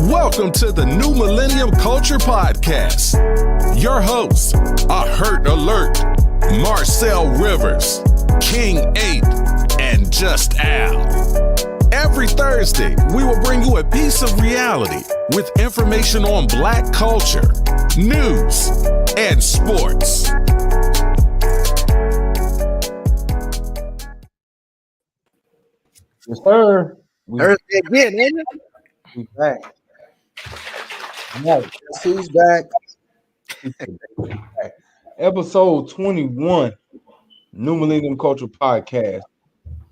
Welcome to the new Millennium Culture Podcast. Your hosts are Hurt Alert, Marcel Rivers, King 8, and Just Al. Every Thursday, we will bring you a piece of reality with information on Black culture, news, and sports. Yes, sir. Thursday again, ain't it? We back. No, who's back? Episode 21, New Millennium Culture Podcast.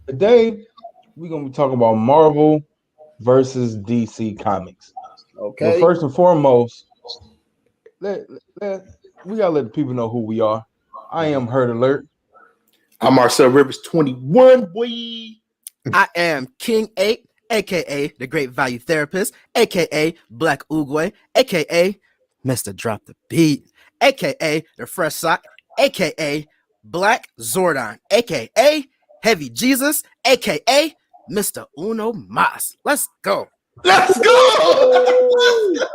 Today, we're going to be talking about Marvel versus DC Comics. Okay. But first and foremost, we got to let the people know who we are. I am Hurt Alert. I'm Marcel Rivers, 21, boy. I am King 8, a.k.a. the Great Value Therapist, a.k.a. Black Oogway, a.k.a. Mr. Drop the Beat, a.k.a. the Fresh Sock, a.k.a. Black Zordon, a.k.a. Heavy Jesus, a.k.a. Mr. Uno Mas. Let's go. Let's go.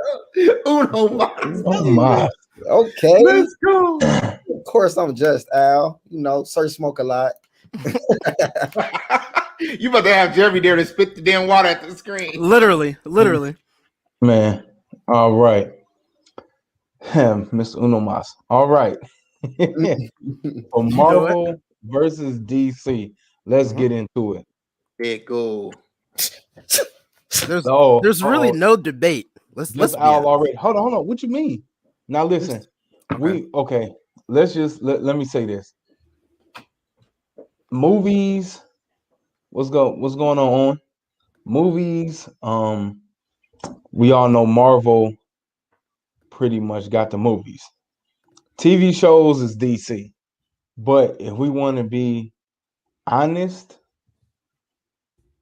Uno Mas. Oh, my. Okay. Let's go. Of course, I'm Just Al. You know, Sir Smoke a lot. You about to have Jeremy there to spit the damn water at the screen. Literally. Man, all right. Mr. Uno Mas. All right. For Marvel versus DC, let's get into it. There go. There's really no debate. Let's be Al already. Hold on. What you mean? Now listen. Let's just let me say this. Movies. What's going on? Movies. We all know Marvel pretty much got the movies. TV shows is DC. But if we want to be honest,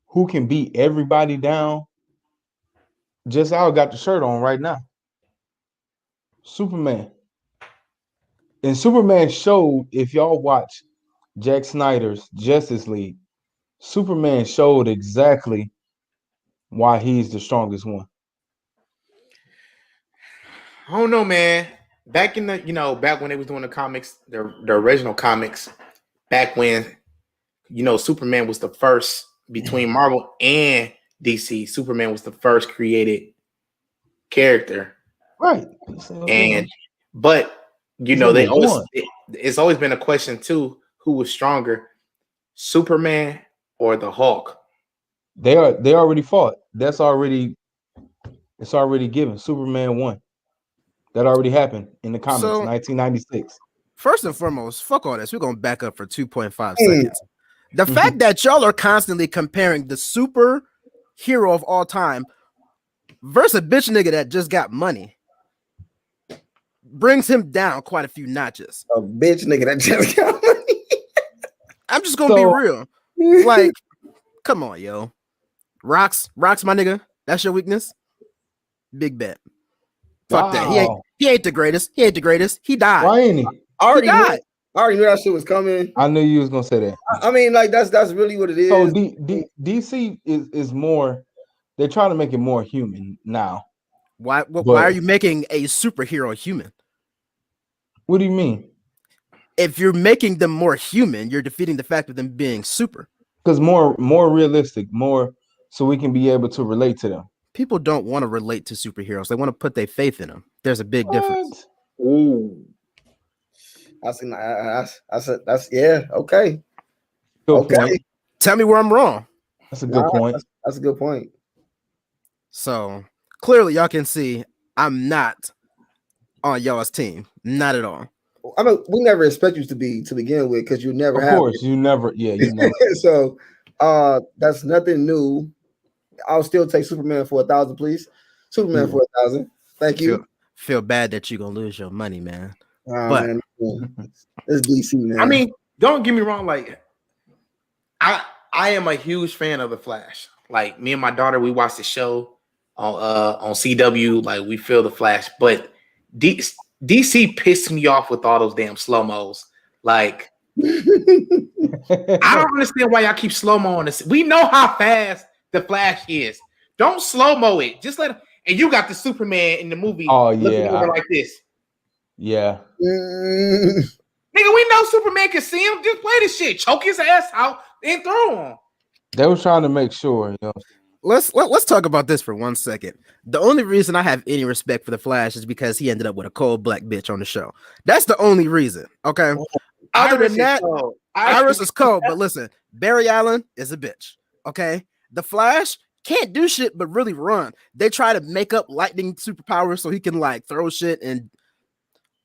who can beat everybody down? Just Al got the shirt on right now. Superman. And Superman showed, if y'all watch Zack Snyder's Justice League, Superman showed exactly why he's the strongest one. I don't know, man. Back in back when they was doing the comics, the original comics, back when, Superman was the first between Marvel and DC. Superman was the first created character. Right. It's always been a question too, who was stronger, Superman or the Hulk? They already fought. That's already It's already given. Superman 1. That already happened in the comics, So 1996. first and foremost, fuck all this. We're gonna back up for 2.5 Mm. seconds. The fact that y'all are constantly comparing the superhero of all time versus a bitch nigga that just got money brings him down quite a few notches. A bitch nigga that just got money. I'm just gonna be real. Like, come on, yo. Rocks, my nigga. That's your weakness. Big bet. Fuck that. He ain't the greatest. He died. Why ain't he? I already died. knew that shit was coming. I knew you was gonna say that. I mean, like that's really what it is. So DC is more. They're trying to make it more human now. Why are you making a superhero human? What do you mean? If you're making them more human, you're defeating the fact of them being super. Because more realistic, more so we can be able to relate to them. People don't want to relate to superheroes. They want to put their faith in them. There's a big difference. Ooh. I said that's yeah, okay. Good point. Tell me where I'm wrong. That's a good point. That's a good point. So clearly y'all can see I'm not on y'all's team. Not at all. I mean, we never expect you to be to begin with because you never have. Of course, you never. So that's nothing new. I'll still take Superman for 1,000, please. Superman for 1,000. Thank you. Feel bad that you're gonna lose your money, man. But man, it's DC, man. I mean, don't get me wrong. Like, I am a huge fan of the Flash. Like, me and my daughter, we watch the show on CW. Like, we feel the Flash, but DC pissed me off with all those damn slow-mos. Like, I don't understand why y'all keep slow-mo on this. We know how fast the Flash is. Don't slow-mo it. Just let him. And you got the Superman in the movie. Oh, looking over like this. Yeah. Nigga, we know Superman can see him. Just play this shit. Choke his ass out and throw him. They were trying to make sure, you know. Let's talk about this for 1 second. The only reason I have any respect for the Flash is because he ended up with a cold black bitch on the show. That's the only reason. Okay. Other than that, Iris is cold. But listen, Barry Allen is a bitch. Okay. The Flash can't do shit but really run. They try to make up lightning superpowers so he can like throw shit, and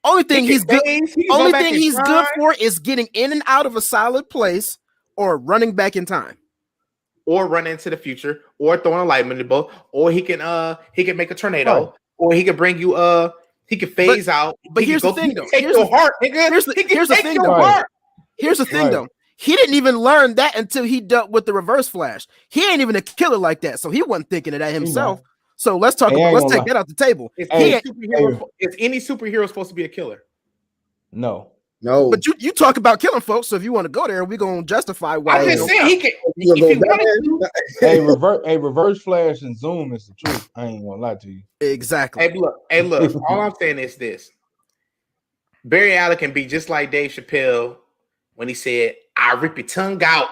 only thing he's good for is getting in and out of a solid place or running back in time. Or run into the future, or throwing a lightning bolt, or he can make a tornado, or he can bring you he can phase out. But here's the thing, though. Here's the thing, though. He didn't even learn that until he dealt with the Reverse Flash. He ain't even a killer like that, so he wasn't thinking of that himself. So let's take that off the table. Is any superhero supposed to be a killer? No. But you talk about killing folks, so if you want to go there, we're gonna justify why. I'm just saying he can. Reverse Flash and Zoom is the truth. I ain't gonna lie to you. Exactly. Hey, look. All I'm saying is this: Barry Allen can be just like Dave Chappelle when he said, "I rip your tongue out."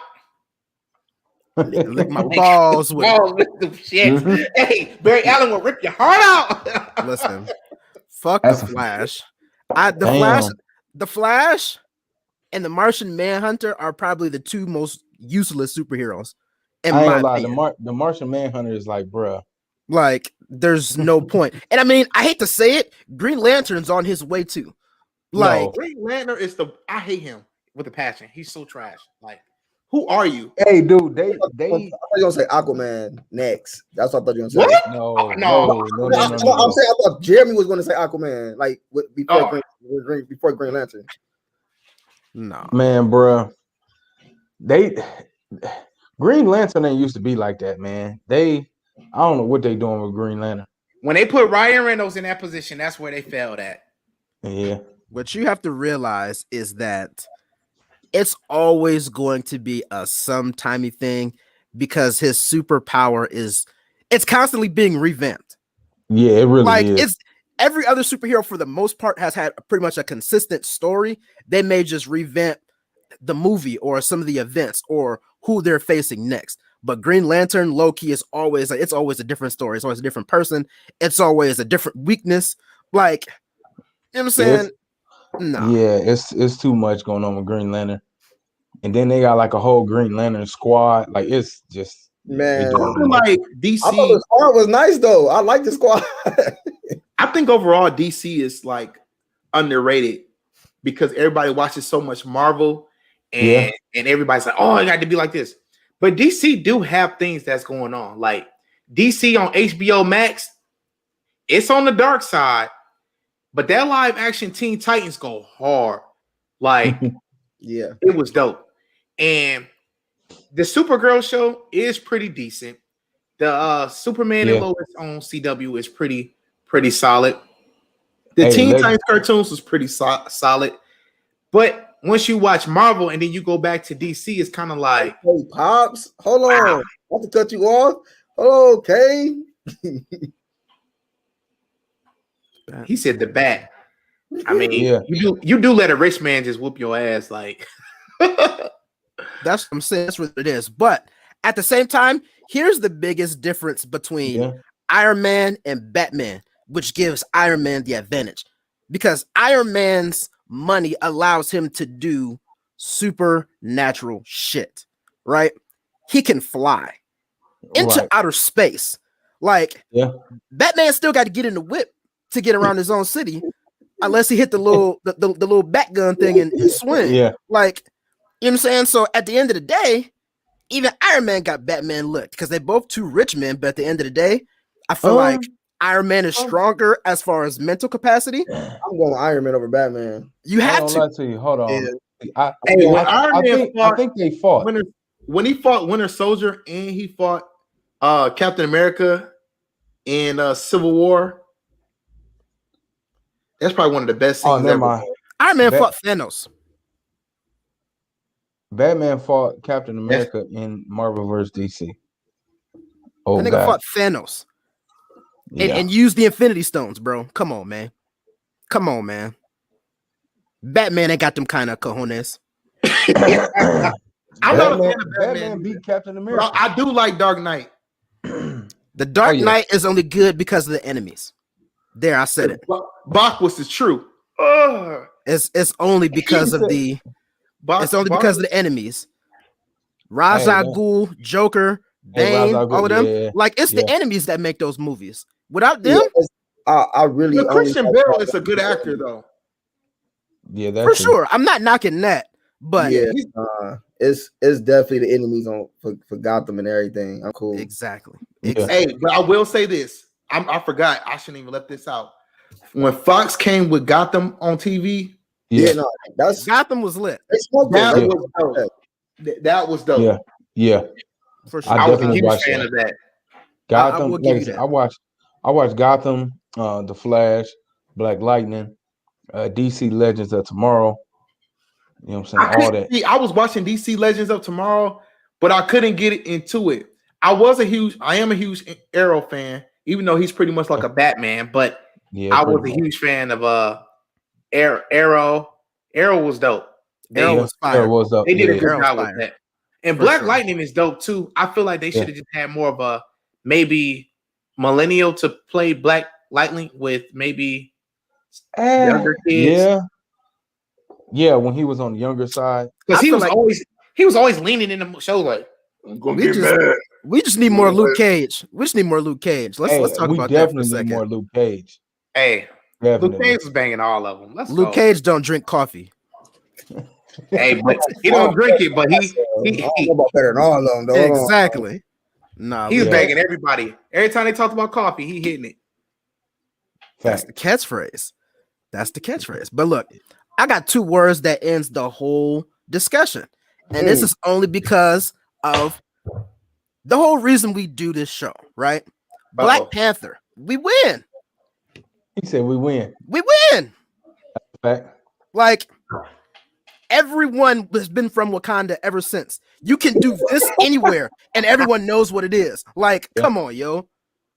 Lick my balls with shit. Hey, Barry Allen will rip your heart out. Listen, fuck the Flash. The Flash and the Martian Manhunter are probably the two most useless superheroes. I ain't gonna lie, the Martian Manhunter is like, bruh. Like, there's no point. And I mean, I hate to say it, Green Lantern's on his way too. Like, Green Lantern is I hate him with a passion. He's so trash. Like, who are you? Hey, dude, they I thought you were gonna say Aquaman next. That's what I thought you were gonna say. What? No. I'm saying I thought Jeremy was gonna say Aquaman, like before Green Lantern. No, man, bro. Green Lantern ain't used to be like that, man. I don't know what they doing with Green Lantern. When they put Ryan Reynolds in that position, that's where they failed at. Yeah. What you have to realize is that it's always going to be a sometimey thing because his superpower it's constantly being revamped. Yeah, it really is. It's every other superhero for the most part has had pretty much a consistent story. They may just revamp the movie or some of the events or who they're facing next. But Green Lantern, low-key, is always it's always a different story. It's always a different person. It's always a different weakness. Like, you know what I'm saying? No. Yeah, it's too much going on with Green Lantern. And then they got like a whole Green Lantern squad. Like, it's just Man, They I feel like DC. I thought the squad was nice though. I like the squad. I think overall DC is like underrated because everybody watches so much Marvel and everybody's like, oh, it got to be like this. But DC do have things that's going on. Like DC on HBO Max, it's on the dark side, but that live action Teen Titans go hard. Like, Yeah, it was dope. And the Supergirl show is pretty decent. The Superman and Lois on CW is pretty solid. The Teen Titans cartoons was pretty solid. But once you watch Marvel and then you go back to DC, it's kind of like, hey, Pops, hold on. I have to cut you off. Okay. He said the bat. I mean, you do let a rich man just whoop your ass, like. That's what I'm saying. That's what it is. But at the same time, here's the biggest difference between Iron Man and Batman, which gives Iron Man the advantage. Because Iron Man's money allows him to do supernatural shit, right? He can fly into outer space. Like, Batman still got to get in the whip to get around his own city, unless he hit the little the little bat gun thing and swing. Yeah, like, you know what I'm saying? So at the end of the day, even Iron Man got Batman looked because they're both two rich men. But at the end of the day, I feel like Iron Man is stronger as far as mental capacity. I'm going Iron Man over Batman. You have to. Lie to you. Hold on. Yeah. I think they fought when he fought Winter Soldier and he fought Captain America in Civil War. That's probably one of the best scenes ever. Iron Man fought Thanos. Batman fought Captain America in Marvel vs. DC. Oh, that nigga fought Thanos. And used the Infinity Stones, bro. Come on, man. Batman ain't got them kind of cojones. I'm not a fan of Batman. Batman beat Captain America. I do like Dark Knight. The Dark Knight is only good because of the enemies. There, I said it. Bach was the truth. It's only because of the. It's only because of the enemies. Ra's al Ghul, Joker, Bane, all of them. Yeah. Like, it's the enemies that make those movies. Without them, I really. Christian Bale is a good actor, though. Yeah, that's for sure. I'm not knocking that, but it's definitely the enemies for Gotham and everything. I'm cool. Exactly. Hey, but I will say this. I forgot. I shouldn't even let this out. When Fox came with Gotham on TV, that's Gotham was lit. That was dope. Yeah. For sure. I was a huge fan of that. Gotham. I watched Gotham, The Flash, Black Lightning, DC Legends of Tomorrow. You know what I'm saying? All that. I was watching DC Legends of Tomorrow, but I couldn't get into it. I am a huge Arrow fan, even though he's pretty much like a Batman. But I was a huge fan of Arrow. Arrow was dope. Arrow was fire. They did a good job with that. And Black Lightning is dope too. I feel like they should have just had more of a maybe Millennial to play Black Lightning with maybe younger kids. Yeah, when he was on the younger side, because he was always leaning in the show like, I'm gonna get mad. We just need more Luke Cage. Let's talk about that for a second. More Luke Cage. Hey, Luke Cage was banging all of them. Luke Cage don't drink coffee. Hey, but he don't drink it, but he better than all of them, though. Exactly. Nah, he was banging everybody. Every time they talked about coffee, he hitting it. That's the catchphrase. But look, I got two words that ends the whole discussion. And this is only because of the whole reason we do this show, right? Black Panther. We win. He said we win. We win. Fact. Like, everyone has been from Wakanda ever since. You can do this anywhere, and everyone knows what it is. Like, come on, yo.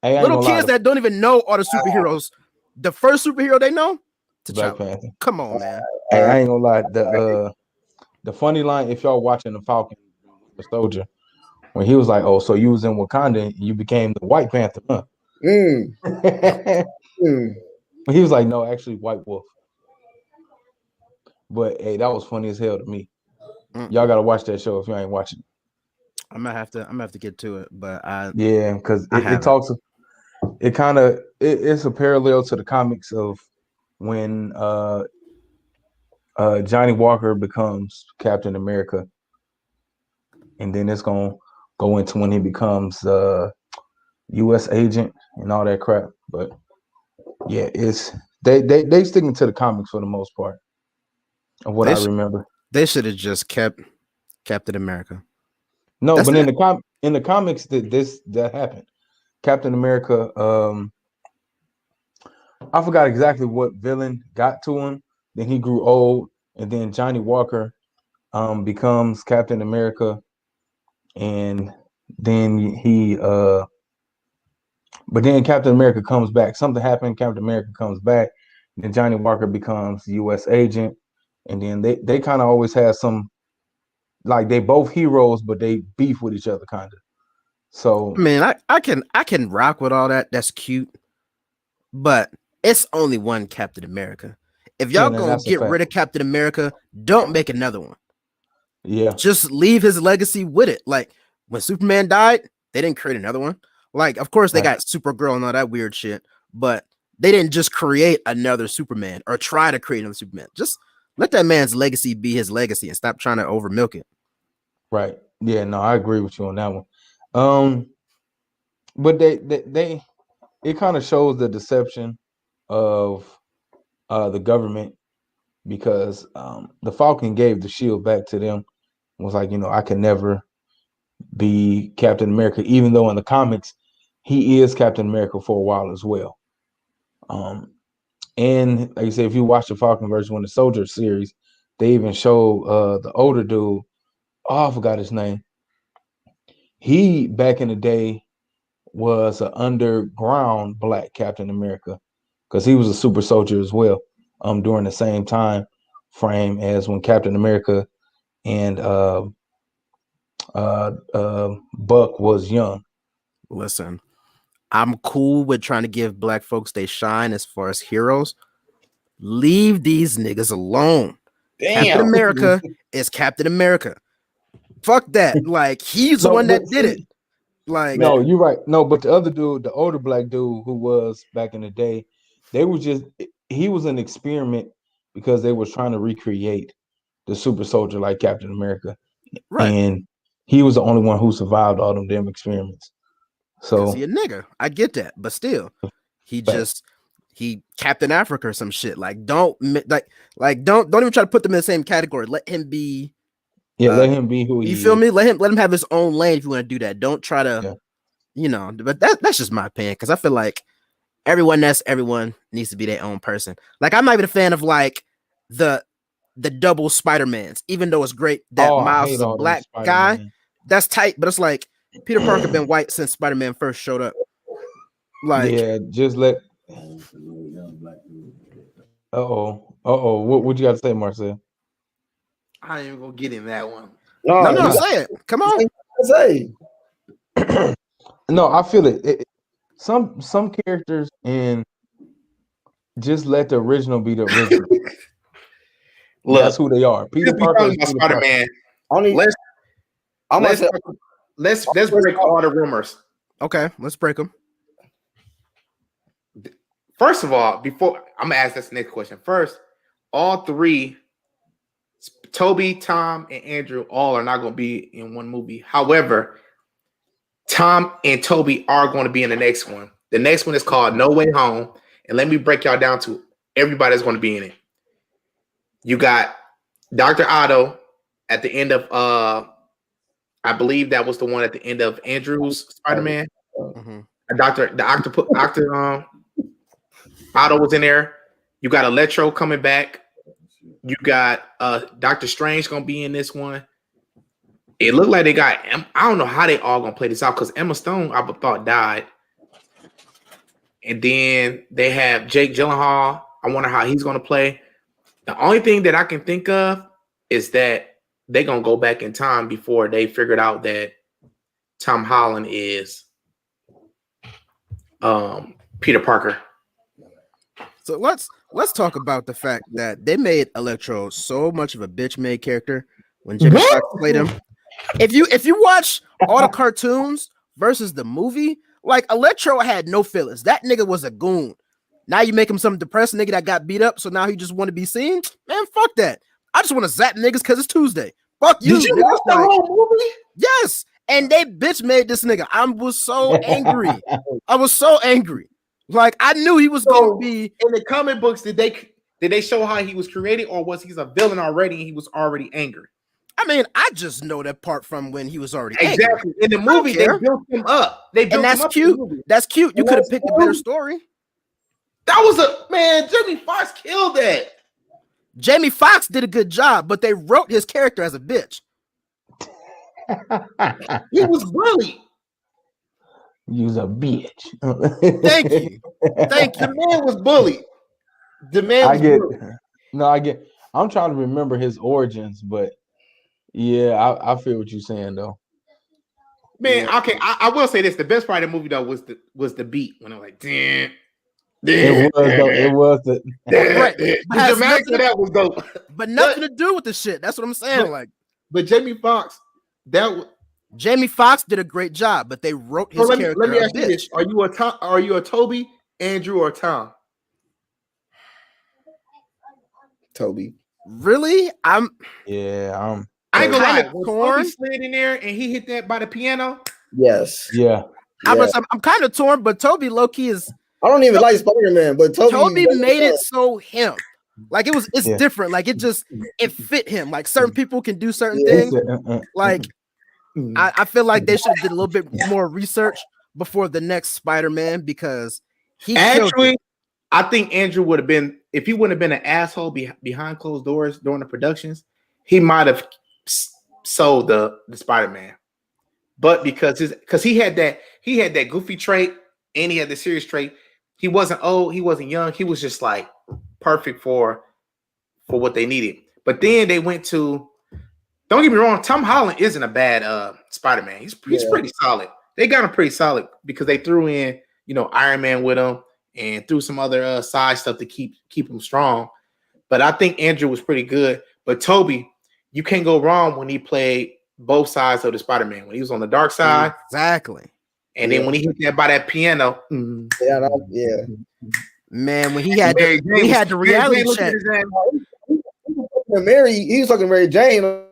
Little kids that don't even know all the superheroes. The first superhero they know, T'Challa. Come on, man. Hey, I ain't gonna lie. The funny line, if y'all watching the Falcon, the Soldier, when he was like, "Oh, so you was in Wakanda and you became the White Panther, huh?" But he was like, "No, actually, White Wolf." But hey, that was funny as hell to me. Y'all gotta watch that show if you ain't watching. I'm gonna have to get to it, but Yeah, because I it haven't. talks. It kind of it's a parallel to the comics of when Johnny Walker becomes Captain America, and then it's gonna go into when he becomes U.S. agent and all that crap. But yeah, it's they sticking to the comics for the most part of what I remember. They should have just kept Captain America. No, That's but not- in the comics that happened. Captain America, I forgot exactly what villain got to him. Then he grew old, and then Johnny Walker becomes Captain America, and then but then Captain America comes back. Something happened. Captain America comes back. Then Johnny Walker becomes U.S. agent, and then they kind of always have some, like, they both heroes, but they beef with each other kind of. So I mean, I can rock with all that. That's cute, but it's only one Captain America. If y'all gonna get rid of Captain America, don't make another one. Yeah, just leave his legacy with it. Like when Superman died, they didn't create another one. Like, of course, they got Supergirl and all that weird shit, but they didn't just create another Superman or try to create another Superman. Just let that man's legacy be his legacy and stop trying to over milk it. Right. Yeah, no, I agree with you on that one. But they it kind of shows the deception of the government, because the Falcon gave the shield back to them, was like, I can never be Captain America, even though in the comics he is Captain America for a while as well. And like you say, if you watch the Falcon version when the Soldier series, they even show the older dude. Oh, I forgot his name. He back in the day was an underground black Captain America, because he was a super soldier as well. During the same time frame as when Captain America and Buck was young. Listen, I'm cool with trying to give black folks they shine as far as heroes. Leave these niggas alone. Damn. Captain America is Captain America. Fuck that. Like, he's the one that did it. Like, no, you're right. No, but the other dude, the older black dude who was back in the day, he was an experiment, because they was trying to recreate the super soldier like Captain America. right. And he was the only one who survived all them damn experiments. So he a nigga. I get that, but still, he Captain Africa or some shit. Like, don't even try to put them in the same category. Let him be. Yeah, let him be who he is. You feel me? Let him have his own lane if you want to do that. Don't try to, But that's just my opinion, because I feel like everyone needs to be their own person. Like, I'm not even a fan of like the double Spider-Mans, even though it's great that Miles is a black guy. That's tight, but it's like Peter Parker been white since Spider-Man first showed up. Like, yeah, just let. What you got to say, Marcel? I ain't even gonna get in that one. No, say it. Come on. Say. No, I feel it. Some characters, and just let the original be the original. Look, that's who they are. Peter Parker, Spider-Man. Let's break all the rumors. Okay, let's break them. First of all, before I'm gonna ask this next question. First, all three, Toby, Tom, and Andrew, all are not going to be in one movie. However, Tom and Toby are going to be in the next one. The next one is called No Way Home. And let me break y'all down to everybody that's going to be in it. You got Dr. Otto at the end of, I believe that was the one at the end of Andrew's Spider-Man. Mm-hmm. Dr. Otto was in there. You got Electro coming back. You got Doctor Strange gonna be in this one. It looked like they got. I don't know how they all gonna play this out, because Emma Stone, I thought, died, and then they have Jake Gyllenhaal. I wonder how he's gonna play. The only thing that I can think of is that they're gonna go back in time before they figured out that Tom Holland is Peter Parker. So let's talk about the fact that they made Electro so much of a bitch-made character when Jamie Foxx played him. if you watch all the cartoons versus the movie, like Electro had no feelings. That nigga was a goon. Now you make him some depressed nigga that got beat up, so now he just want to be seen. Man, fuck that. I just want to zap niggas because it's Tuesday. Fuck you. Did you watch the whole movie? Yes, and they bitch made this nigga. I was so angry. I was so angry. Like I knew he was gonna be in the comic books. Did they show how he was created, or was he a villain already and he was already angry? I mean, I just know that part from when he was already exactly angry. In the movie. They built him up. And that's cute. That's cute. You could have picked a better story. That was Jamie Foxx killed that. Jamie Foxx did a good job, but they wrote his character as a bitch. He was bullied. He was a bitch. Thank you. The man was bullied. I'm trying to remember his origins, but yeah, I feel what you're saying though. Man, okay, I will say this: the best part of the movie though was the beat when I'm like, damn. It was the right. The dramatic of that was dope, but nothing to do with the shit. That's what I'm saying. But Jamie Foxx, Jamie Foxx did a great job, but they wrote his character. Let me ask you this: Are you a Toby, Andrew, or Tom? Toby. Really? I ain't gonna lie. When torn. Toby slid in there and he hit that by the piano. Yes. Yeah. I'm kind of torn, but Toby low key is. I don't even like Spider-Man, but Toby made it so him. Like it's different. Like it fit him. Like certain people can do certain things. Like I feel like they should have did a little bit more research before the next Spider-Man because he actually. I think Andrew would have been, if he wouldn't have been an asshole behind closed doors during the productions, he might have sold the Spider-Man. But because he had that goofy trait and he had the serious trait, he wasn't old, he wasn't young, he was just like perfect for what they needed. But then they went to, don't get me wrong, Tom Holland isn't a bad Spider-Man. He's pretty solid. They got him pretty solid because they threw in, Iron Man with him. And threw some other side stuff to keep him strong. But I think Andrew was pretty good. But Toby, you can't go wrong when he played both sides of the Spider-Man. When he was on the dark side. Exactly. And then when he hit that by that piano. Yeah. Man, when he had the reality check. He was talking to Mary Jane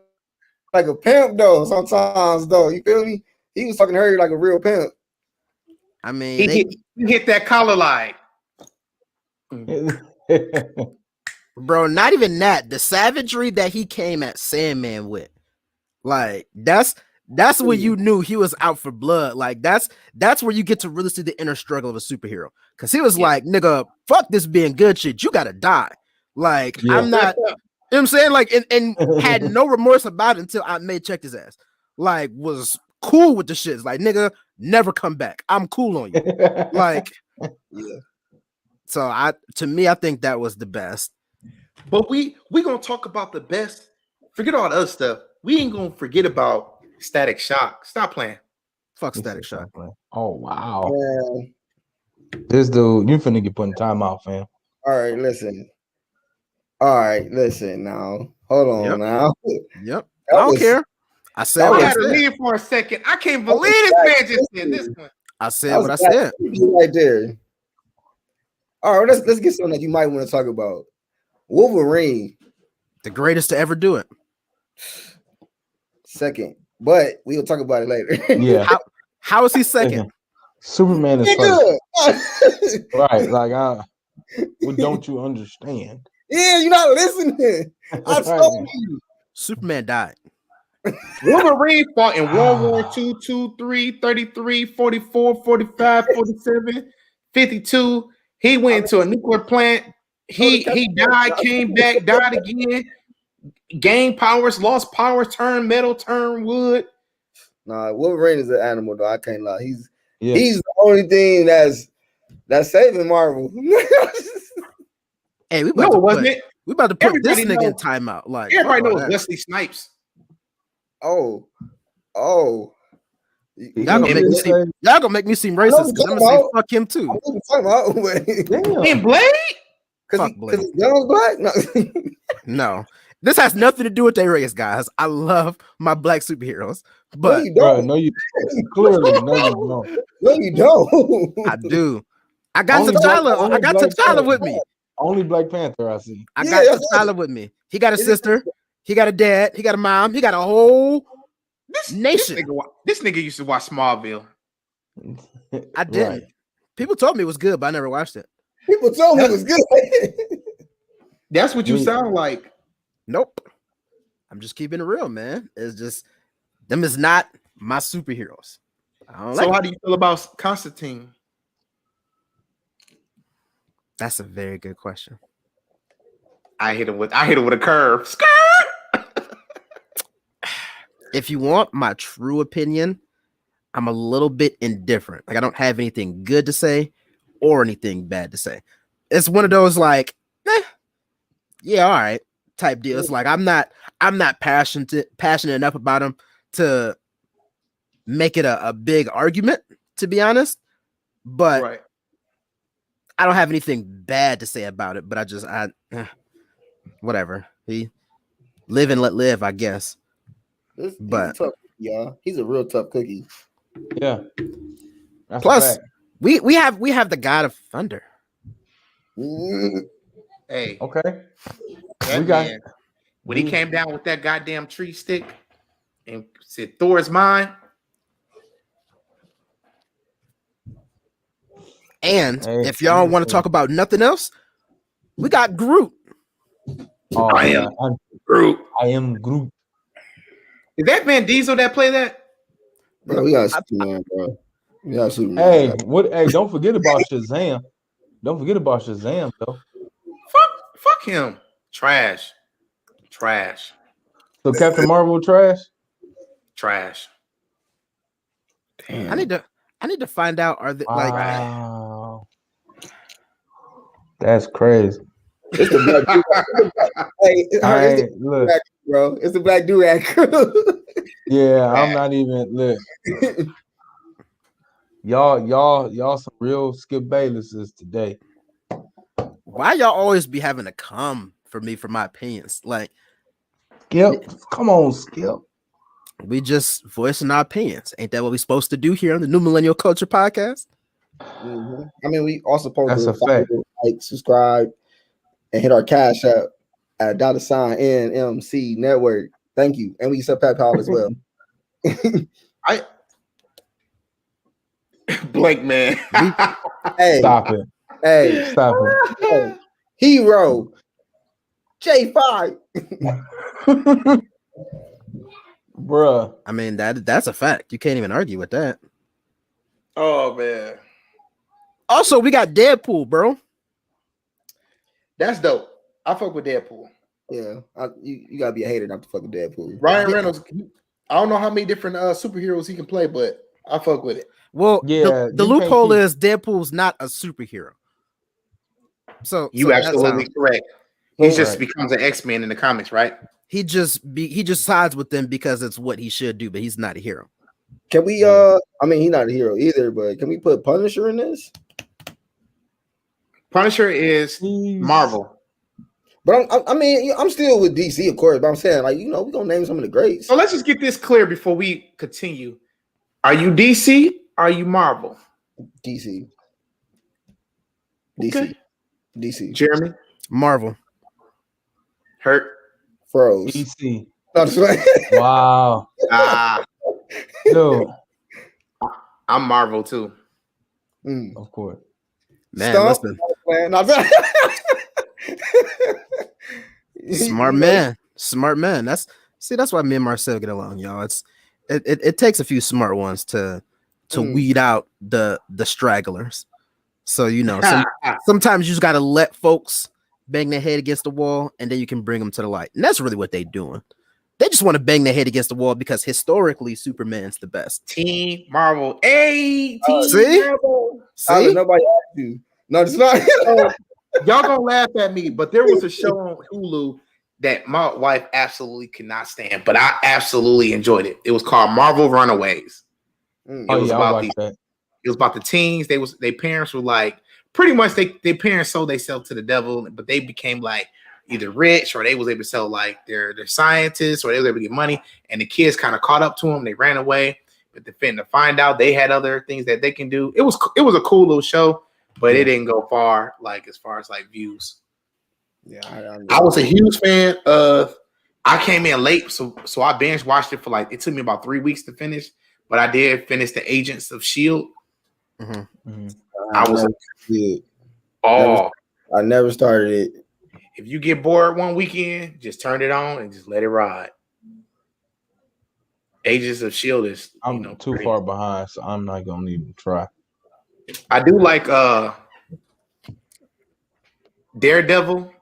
like a pimp though, sometimes though. You feel me? He was talking to her like a real pimp. I mean, he hit that collar line. Bro, not even that. The savagery that he came at Sandman with, like that's when you knew he was out for blood. Like that's where you get to really see the inner struggle of a superhero. Because he was like, nigga, fuck this being good shit. You gotta die. Like I'm not. You know what I'm saying? Like and had no remorse about it until Aunt May checked his ass. Like was cool with the shit. It's like nigga. Never come back. I'm cool on you. Like, yeah. So I think that was the best. But we gonna talk about the best. Forget all the other stuff. We ain't gonna forget about Static Shock. Stop playing. Fuck Static Shock. Oh wow. Yeah. This dude, you finna get put in timeout, fam. All right, listen. Now. Hold on now. Yep. I don't care. I said I had to leave for a second. I can't believe this man just said this one. I said what I said. Right there. All right, let's get something that you might want to talk about. Wolverine. The greatest to ever do it. Second. But we'll talk about it later. Yeah. How is he second? Superman is first. Right. Like what don't you understand? Yeah, you're not listening. I told you. Superman died. Wolverine fought in World War II, 2, 3, 33, 44, 45, 47, 52. He went into a nuclear plant. He died, came back, died again. Gained powers, lost powers, turned metal, turned wood. Nah, Wolverine is an animal, though. I can't lie. He's the only thing that's saving Marvel. Hey, we about to put this nigga in timeout. Like everybody knows Wesley Snipes. Oh. Y'all gonna make me seem racist because I'm gonna say fuck him too. In Blade? Fuck Blade. Young Black? No. This has nothing to do with their race, guys. I love my black superheroes, No, but you Bro, don't. no, you clearly no, you don't. No, you don't. I do. I got Only T'Challa. I got Black T'Challa Panther. with me. Only Black Panther I see. I Yeah, got that's T'Challa with me. He got a Is it- sister. He got a dad. He got a mom. He got a whole This nation. this nigga used to watch Smallville. I didn't. Right. People told me it was good, but I never watched it. People told me it was good. That's what you Me- sound like. Nope. I'm just keeping it real, man. It's just them is not my superheroes. I don't So like how it. do you feel about Constantine? That's a very good question. I hit him with a curve. Skirt! If you want my true opinion, I'm a little bit indifferent. Like I don't have anything good to say or anything bad to say. It's one of those like, yeah, all right, type deal. It's like I'm not passionate enough about him to make it a big argument, to be honest. But Right. I don't have anything bad to say about it. But whatever. He live and let live, I guess. He's But- a tough cookie, y'all. He's a real tough cookie. Yeah. That's a Plus, fact. we have the God of Thunder. Hey, Okay. that we got- man, when he came down with that goddamn tree stick and said Thor's mine. And Hey, if y'all want to talk about nothing else, we got Groot. Oh, I yeah. am Groot. I am Groot. Is that Van Diesel that play that? Bro, we got Superman, bro. We got Superman. Hey, what? Hey, don't forget about Shazam. Don't forget about Shazam, though. Fuck him. Trash. So Captain Marvel trash. I need to find out. Are they like? Wow. That's crazy. It's the black dude. Hey, it's Hey, the look. black, bro. It's the black dude crew. Yeah, I'm not even look. Y'all some real Skip Baylesses today. Why y'all always be having to come for me for my opinions? Like Skip, come on, Skip. we just voicing our opinions. Ain't that what we supposed to do here on the New Millennial Culture Podcast? Mhm. I mean, we also supposed That's to a fact. follow, like, subscribe, and hit our cash app at $ NMCnetwork. Thank you, and we use PayPal as well. Blake, man. Hey, Stop it. hey, Stop it. hey, hero, J5. Bruh. I mean that's a fact. You can't even argue with that. Oh man, Also, we got Deadpool, bro. that's dope. I fuck with Deadpool. Yeah, you gotta be a hater not to fuck with Deadpool. Ryan Reynolds. I don't know how many different superheroes he can play, but I fuck with it. Well, Yeah, the you can't loophole keep- is Deadpool's not a superhero. So You that's absolutely how- correct. He just Right. becomes an X-Men in the comics, right? he just sides with them because it's what he should do, but he's not a hero. Can we? I mean, he's not a hero either, but can we put Punisher in this? Punisher is Jeez. Marvel. But I mean, I'm still with DC, of course. But I'm saying, like, we're gonna name some of the greats. So let's just get this clear before we continue. Are you DC? Are you Marvel? DC. Okay. DC. Jeremy? Marvel. Hurt? Froze. EC. No, I'm just like- Wow. Dude, I'm Marvel too. Mm. of course. Man, Stomp. listen. Man, no, I'm just- Smart man. That's why me and Marcel get along, y'all. It takes a few smart ones to weed out the stragglers. So sometimes you just gotta let folks bang their head against the wall, and then you can bring them to the light. And that's really what they're doing. They just want to bang their head against the wall because historically Superman's the best. Team Marvel. Hey, Team See? Marvel. See? Nobody asked you. No, it's not. Y'all gonna laugh at me, but there was a show on Hulu that my wife absolutely could not stand, but I absolutely enjoyed it. It was called Marvel Runaways. Mm. Oh was yeah, I about watched that. It was about the teens. Their parents were like, pretty much their parents sold themselves to the devil, but they became like either rich or they was able to sell like their scientists or they was able to get money, and the kids kind of caught up to them. They ran away, but to find out they had other things that they can do. It was a cool little show, but it didn't go far, like as far as like views. Yeah, I was a huge fan of. I came in late, so I binge watched it for like it took me about 3 weeks to finish, but I did finish the Agents of S.H.I.E.L.D. I never started it. If you get bored one weekend, just turn it on and just let it ride. Agents of S.H.I.E.L.D. is too far behind, so I'm not gonna even try. I do like Daredevil.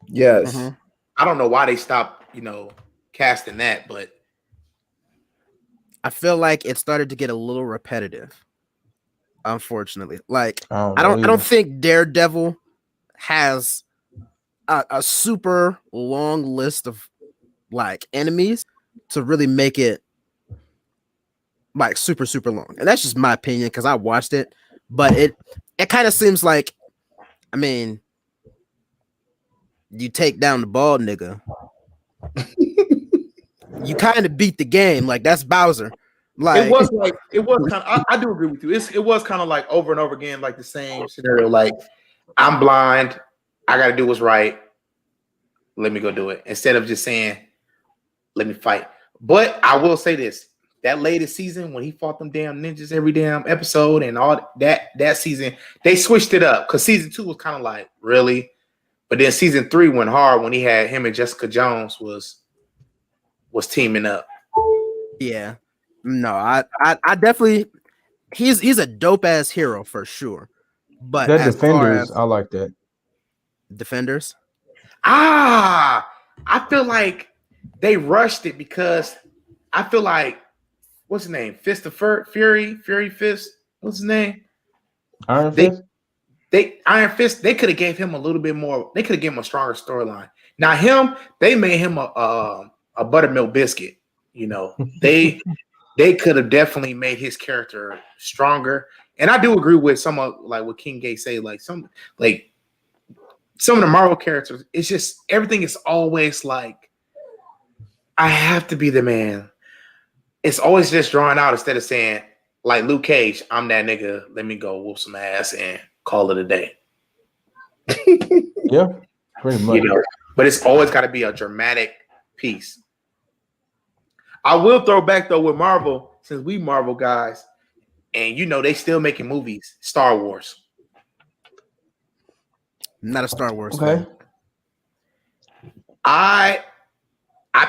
Yes. I don't know why they stopped, casting that, but I feel like it started to get a little repetitive. Unfortunately, like I don't don't think Daredevil has a super long list of like enemies to really make it like super long, and that's just my opinion because I watched it, but it kind of seems like, I mean, you take down the bald nigga, you kind of beat the game. Like that's Bowser. Like it was kind of. I do agree with you. It was kind of like over and over again, like the same scenario. Like I'm blind, I got to do what's right. Let me go do it instead of just saying, "Let me fight." But I will say this: that latest season when he fought them damn ninjas every damn episode and all that season, they switched it up because season 2 was kind of like really. But then season 3 went hard when he had him and Jessica Jones was teaming up. Yeah, no, I definitely he's a dope ass hero for sure. But that as Defenders, far as I like that. Defenders, I feel like they rushed it because I feel like what's his name? Fist of Fury Fist. What's his name? Iron Fist. Iron Fist, they could have gave him a little bit more. They could have given him a stronger storyline. Now they made him a buttermilk biscuit. They could have definitely made his character stronger. And I do agree with some of like what King Gay say. Like some of the Marvel characters, it's just everything is always like I have to be the man. It's always just drawn out instead of saying like Luke Cage, I'm that nigga. Let me go whoop some ass and call it a day. Yeah, pretty much. But it's always got to be a dramatic piece. I will throw back though with Marvel, since we Marvel guys, and they still making movies. Star Wars. I'm not a Star Wars Okay. fan. I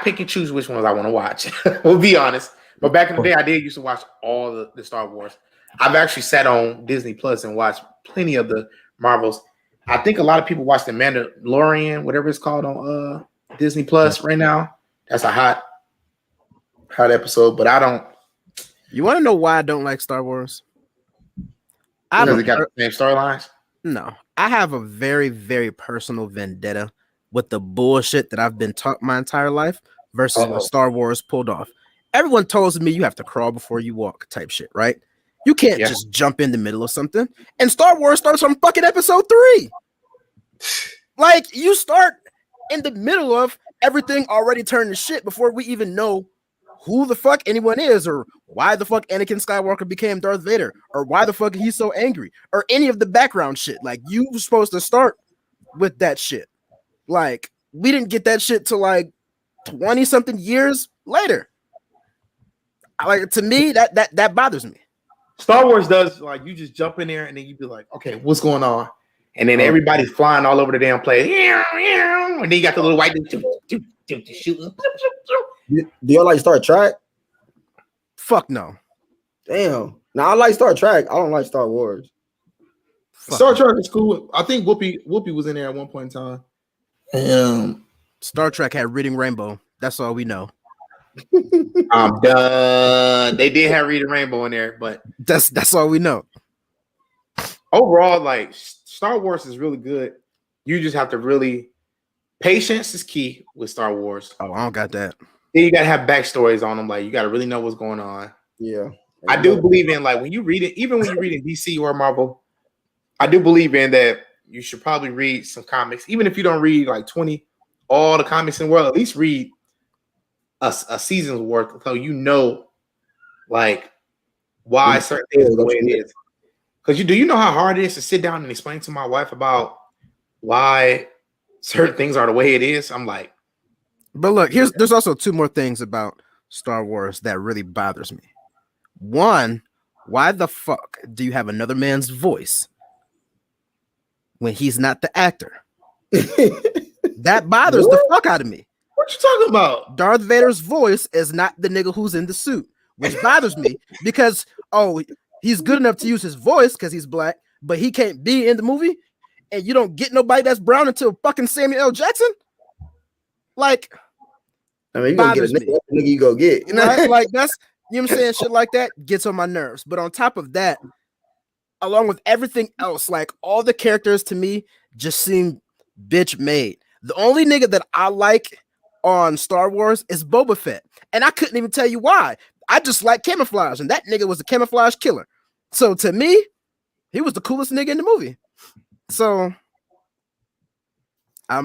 pick and choose which ones I want to watch. We'll be honest. But back in the day, I did used to watch all the Star Wars. I've actually sat on Disney Plus and watched plenty of the Marvels. I think a lot of people watch the Mandalorian, whatever it's called on Disney Plus right now. That's a hot episode, but I don't. You want to know why I don't like Star Wars? Because it got the same storylines? No, I have a very, very personal vendetta with the bullshit that I've been taught my entire life versus what Star Wars pulled off. Everyone tells me you have to crawl before you walk type shit, right? You can't just jump in the middle of something. And Star Wars starts from fucking episode 3. Like, you start in the middle of everything already turned to shit before we even know who the fuck anyone is, or why the fuck Anakin Skywalker became Darth Vader, or why the fuck he's so angry, or any of the background shit. Like, you were supposed to start with that shit. Like, we didn't get that shit till like 20 something years later. Like, to me, that bothers me. Star Wars does, like, you just jump in there and then you be like, okay, what's going on? And then everybody's flying all over the damn place. And then you got the little white dude shooting. Do y'all like Star Trek? Fuck no. Damn. Now I like Star Trek. I don't like Star Wars. Star Trek is cool. I think Whoopi was in there at one point in time. Star Trek had Reading Rainbow. That's all we know. I'm done. They did have Reading Rainbow in there, but that's all we know. Overall, like, Star Wars is really good. You just have to really patience is key with Star Wars. Oh, I don't got that. Then you gotta have backstories on them. Like, you gotta really know what's going on. Yeah, I do believe in, like, when you read it, even when you read in DC or Marvel, I do believe in that you should probably read some comics, even if you don't read like 20 all the comics in the world. At least read a season's worth, so you know, like why certain things are the way it is. Because you know how hard it is to sit down and explain to my wife about why certain things are the way it is. I'm like, but look, there's also two more things about Star Wars that really bothers me. One, why the fuck do you have another man's voice when he's not the actor? That bothers the fuck out of me. What you talking about? Darth Vader's voice is not the nigga who's in the suit, which bothers me because he's good enough to use his voice because he's black, but he can't be in the movie, and you don't get nobody that's brown until fucking Samuel L. Jackson. Like, I mean, you gonna get a nigga you go get. You know? Right? Like that's, you know what I'm saying? Shit like that gets on my nerves. But on top of that, along with everything else, like all the characters to me just seem bitch made. The only nigga that I like on Star Wars is Boba Fett, and I couldn't even tell you why. I just like camouflage, and that nigga was a camouflage killer. So to me, he was the coolest nigga in the movie. So I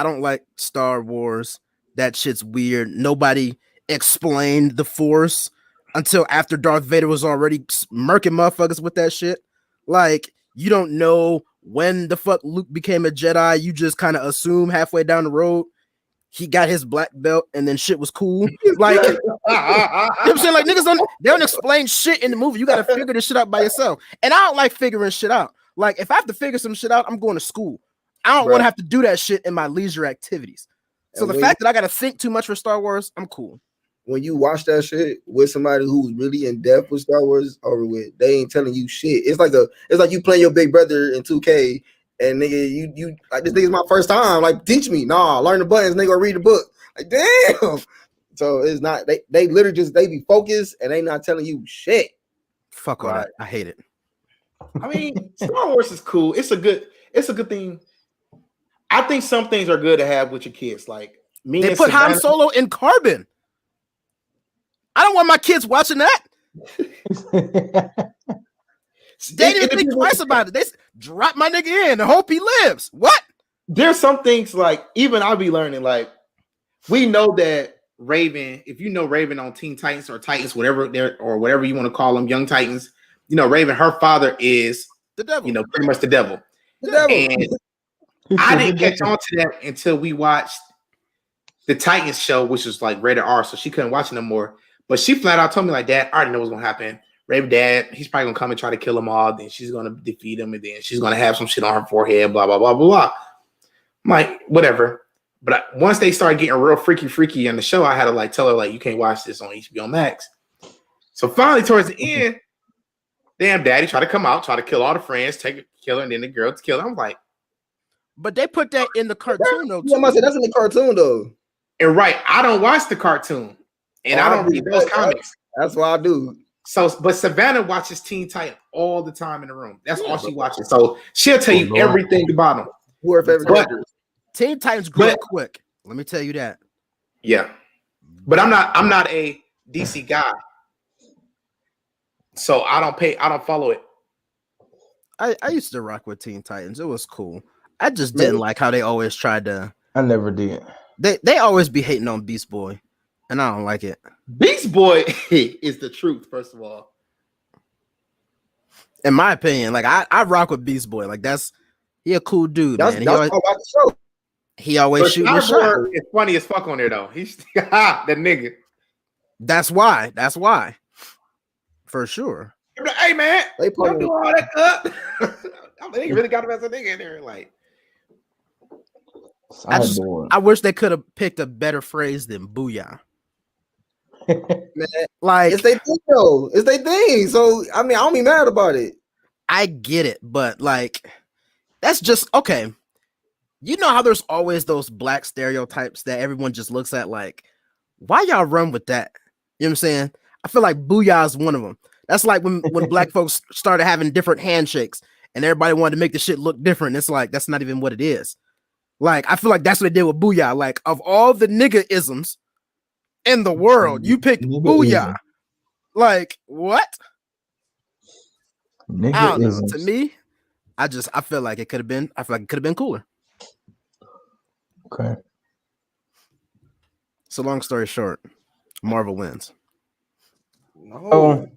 don't like Star Wars. That shit's weird. Nobody explained the Force until after Darth Vader was already murking motherfuckers with that shit. Like, you don't know when the fuck Luke became a Jedi. You just kind of assume halfway down the road he got his black belt and then shit was cool. Like, you know what I'm saying? Like, niggas don't explain shit in the movie. You got to figure this shit out by yourself. And I don't like figuring shit out. Like, if I have to figure some shit out, I'm going to school. I don't want to have to do that shit in my leisure activities. So the fact that I got to think too much for Star Wars, I'm cool. When you watch that shit with somebody who's really in depth with Star Wars, over with, they ain't telling you shit. It's like you playing your big brother in 2K, and nigga, you like, this nigga's my first time. Like, teach me. Nah, learn the buttons, nigga, read the book. Like, damn. So it's not, they literally just, they be focused and they not telling you shit. Fuck all that. I hate it. I mean, Star Wars is cool. It's a good thing. I think some things are good to have with your kids. Like me, they put Han Solo in carbon. I don't want my kids watching that. They didn't think twice about it. They drop my nigga in and hope he lives. What? There's some things like even I'll be learning. Like we know that Raven, if you know Raven on Teen Titans or Titans, whatever you want to call them, Young Titans, you know Raven, her father is the devil. You know, pretty much the devil. The devil. And I didn't catch on to that until we watched the Titans show, which was like rated R, so she couldn't watch it no more. But she flat out told me, like, Dad, I already know what's gonna happen. Raven dad, he's probably gonna come and try to kill them all. Then she's gonna defeat him, and then she's gonna have some shit on her forehead. Blah blah blah blah blah. I'm like, whatever. But once they started getting real freaky in the show, I had to like tell her like, you can't watch this on HBO Max. So finally, towards the end, damn, Daddy tried to come out, try to kill all the friends, take a killer, and then the girl to kill her. I'm like, but they put that in the cartoon though. Yeah, I said that's in the cartoon though. And right, I don't watch the cartoon, and I don't read those comics. That's what I do. So, but Savannah watches Teen Titans all the time in the room. That's all she watches. So she'll tell you everything about them. Who are favorite characters? Teen Titans grew up quick. Let me tell you that. Yeah, but I'm not a DC guy, so I don't follow it. I used to rock with Teen Titans. It was cool. I just didn't like how they always tried to. I never did. They always be hating on Beast Boy, and I don't like it. Beast Boy is the truth, first of all. In my opinion, like I rock with Beast Boy. Like he a cool dude, man. He always shoot with shot. It's funny as fuck on there though. He's that nigga. That's why. For sure. Hey man, don't do all that up. I think he really got him as a nigga in there. Like, I wish they could have picked a better phrase than booyah. Man, like it's their thing though. It's their thing. So I mean, I don't be mad about it. I get it, but like that's just okay. You know how there's always those black stereotypes that everyone just looks at like, why y'all run with that? You know what I'm saying? I feel like booyah is one of them. That's like when black folks started having different handshakes and everybody wanted to make the shit look different. It's like, that's not even what it is. Like, I feel like that's what they did with booyah. Like, of all the nigga-isms in the world, you picked booyah. Like, what? To me, I feel like it could have been. I feel like it could have been cooler. Okay. So long story short, Marvel wins. Oh,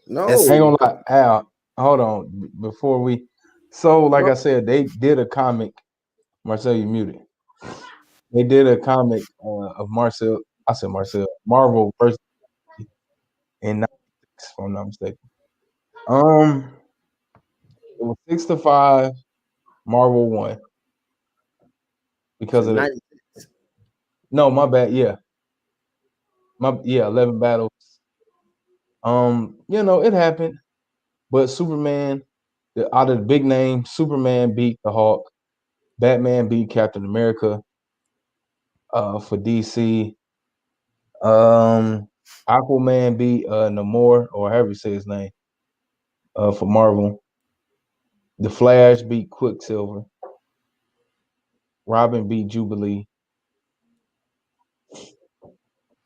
No, It's- I ain't gonna lie, Al. Hold on, before we. So, like I said, they did a comic. Marcel, you muted. They did a comic of Marcel. I said Marcel. Marvel versus in '96, if I'm not mistaken. It was 6-5. Marvel won because of the. No, my bad. Yeah, 11 battles. It happened, but Superman, out of the big names, Superman beat the Hulk. Batman beat Captain America. For DC, Aquaman beat Namor, or however you say his name. For Marvel, The Flash beat Quicksilver. Robin beat Jubilee.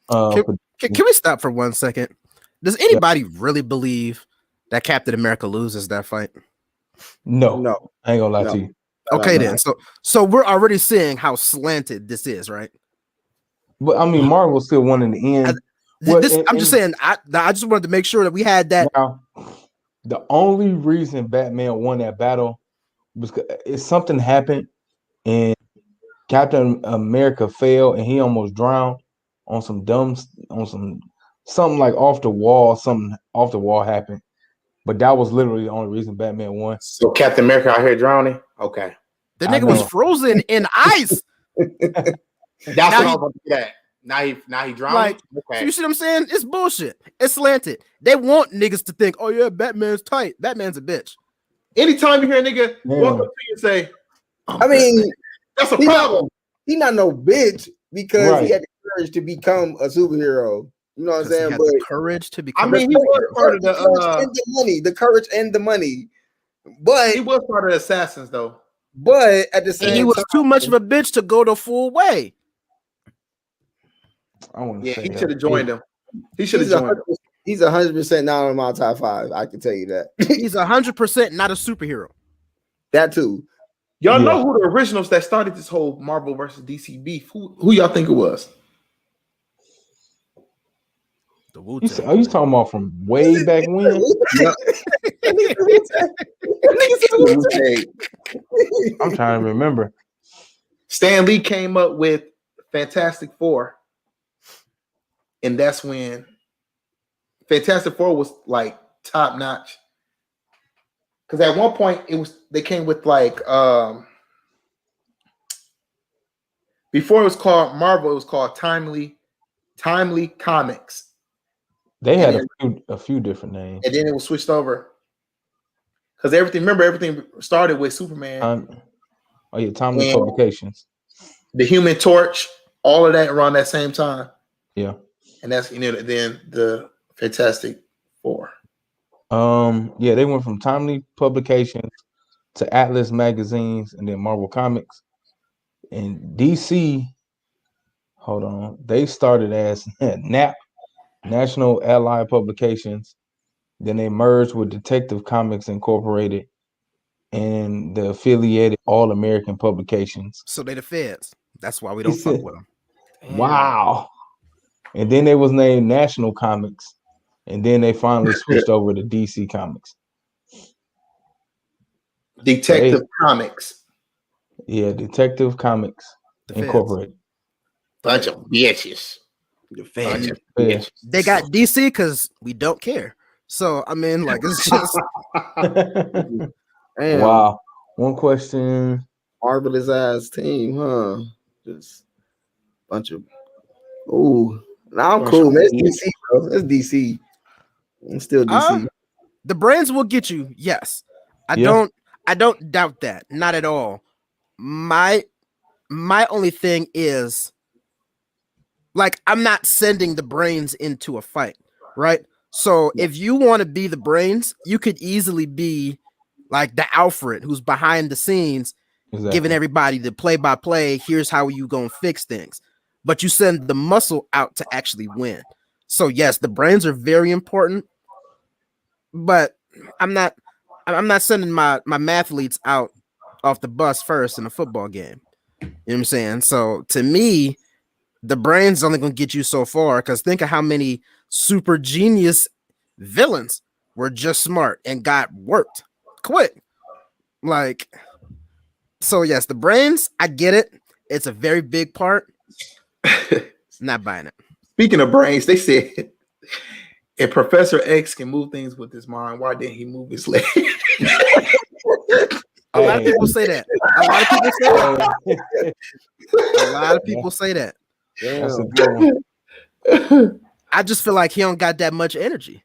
Can we stop for 1 second? Does anybody really believe that Captain America loses that fight? No. I ain't gonna lie to you. Okay, then. So we're already seeing how slanted this is, right? But I mean, Marvel still won in the end. I'm just saying. I just wanted to make sure that we had that. Now, the only reason Batman won that battle was something happened and Captain America fell and he almost drowned on something like off the wall. Something off the wall happened, but that was literally the only reason Batman won. So Captain America out here drowning. Okay, the nigga was frozen in ice. That's what I was about to get at. Now he drowning. Like, okay. you see what I'm saying? It's bullshit. It's slanted. They want niggas to think, oh yeah, Batman's tight. Batman's a bitch. Anytime you hear a nigga walk up to you and say, I mean, that's a problem. He's not no bitch because he had the courage to become a superhero. You know what I'm saying? But the courage to become. I mean, he was part of the courage and the money. But he was part of the assassins, though. But at the same time, he was too much of a bitch to go the full way. He should have joined him. He should have joined him. He's 100% not on my top 5. I can tell you that. He's 100% not a superhero. That too. Y'all know who the originals that started this whole Marvel versus DC beef? Who y'all think it was? The Wu-Tang. Are you talking about from way back when? I'm trying to remember. Stan Lee came up with Fantastic Four. And that's when Fantastic Four was like top notch. Because at one point they came with like before it was called Marvel, it was called Timely Comics. They had a few different names. And then it was switched over. Because everything started with Superman. Timely Publications. The Human Torch, all of that around that same time. Yeah. And that's then the Fantastic Four. They went from Timely Publications to Atlas Magazines and then Marvel Comics. And DC, hold on, they started as NAP, National Allied Publications. Then they merged with Detective Comics Incorporated and the affiliated All American Publications. So they the feds. That's why we don't fuck with them. Wow. And then they was named National Comics. And then they finally switched over to DC Comics. Detective Comics. Yeah, Detective Comics Incorporated. Bunch of bitches. They got DC because we don't care. So I mean, like, it's just wow. One question. Marvelous ass team, huh? Just bunch of now I'm cool, man. It's DC, bro. It's DC. I'm still DC. The brains will get you, yes. I don't doubt that. Not at all. My only thing is, like, I'm not sending the brains into a fight, right? So if you want to be the brains, you could easily be like the Alfred who's behind the scenes, giving everybody the play-by-play, here's how you gonna fix things. But you send the muscle out to actually win. So yes, the brains are very important, but I'm not I'm not sending my mathletes out off the bus first in a football game. You know what I'm saying? So to me, the brain's only gonna get you so far. Because think of how many super genius villains were just smart and got worked quick. Like, so yes, the brains, I get it. It's a very big part. Not buying it. Speaking of brains, they said if Professor X can move things with his mind, why didn't he move his leg? A lot of people say that. A lot of people say that. A lot of people say that. That's a good one. I just feel like he don't got that much energy.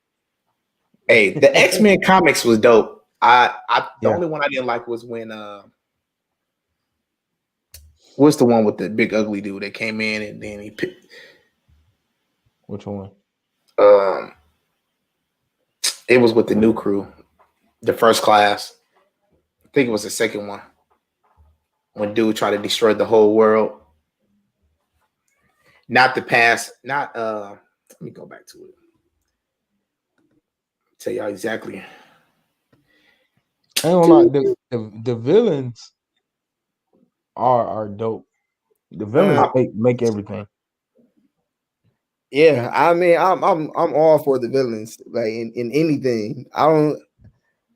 Hey, the X-Men comics was dope. The only one I didn't like was when what's the one with the big ugly dude that came in and then he picked. Which one? It was with the new crew, the first class. I think it was the second one. When dude tried to destroy the whole world. Not the past, not let me go back to it. Tell y'all exactly. I don't like the villains are dope. The villains make everything. Yeah, I mean, I'm all for the villains, like in anything. I don't.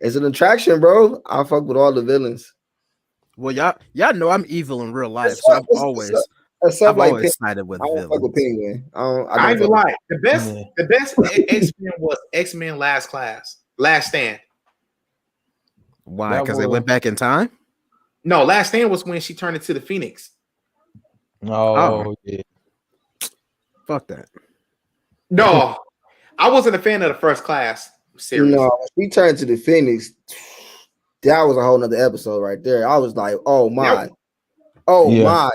It's an attraction, bro. I fuck with all the villains. Well, y'all know I'm evil in real life, so I'm always sided with I don't villains. fuck with Penguin. I ain't gonna lie. The best X-Men was X-Men Last Stand. Why? Because they went back in time? No, Last Stand was when she turned into the Phoenix. Oh. Yeah. Fuck that. No, I wasn't a fan of the First Class series. No, we turned to the Phoenix. That was a whole nother episode right there. I was like, oh my, my.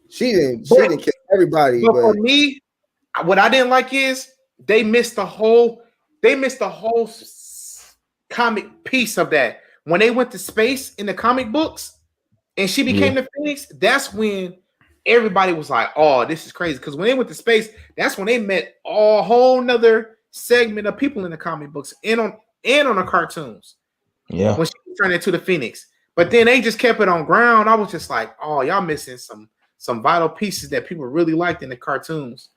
She didn't kill everybody. But for me, what I didn't like is they missed the whole comic piece of that. When they went to space in the comic books and she became the Phoenix, that's when everybody was like, oh, this is crazy. Because when they went to space, that's when they met a whole nother segment of people in the comic books and on the cartoons. Yeah. When she turned into the Phoenix. But then they just kept it on ground. I was just like, oh, y'all missing some vital pieces that people really liked in the cartoons.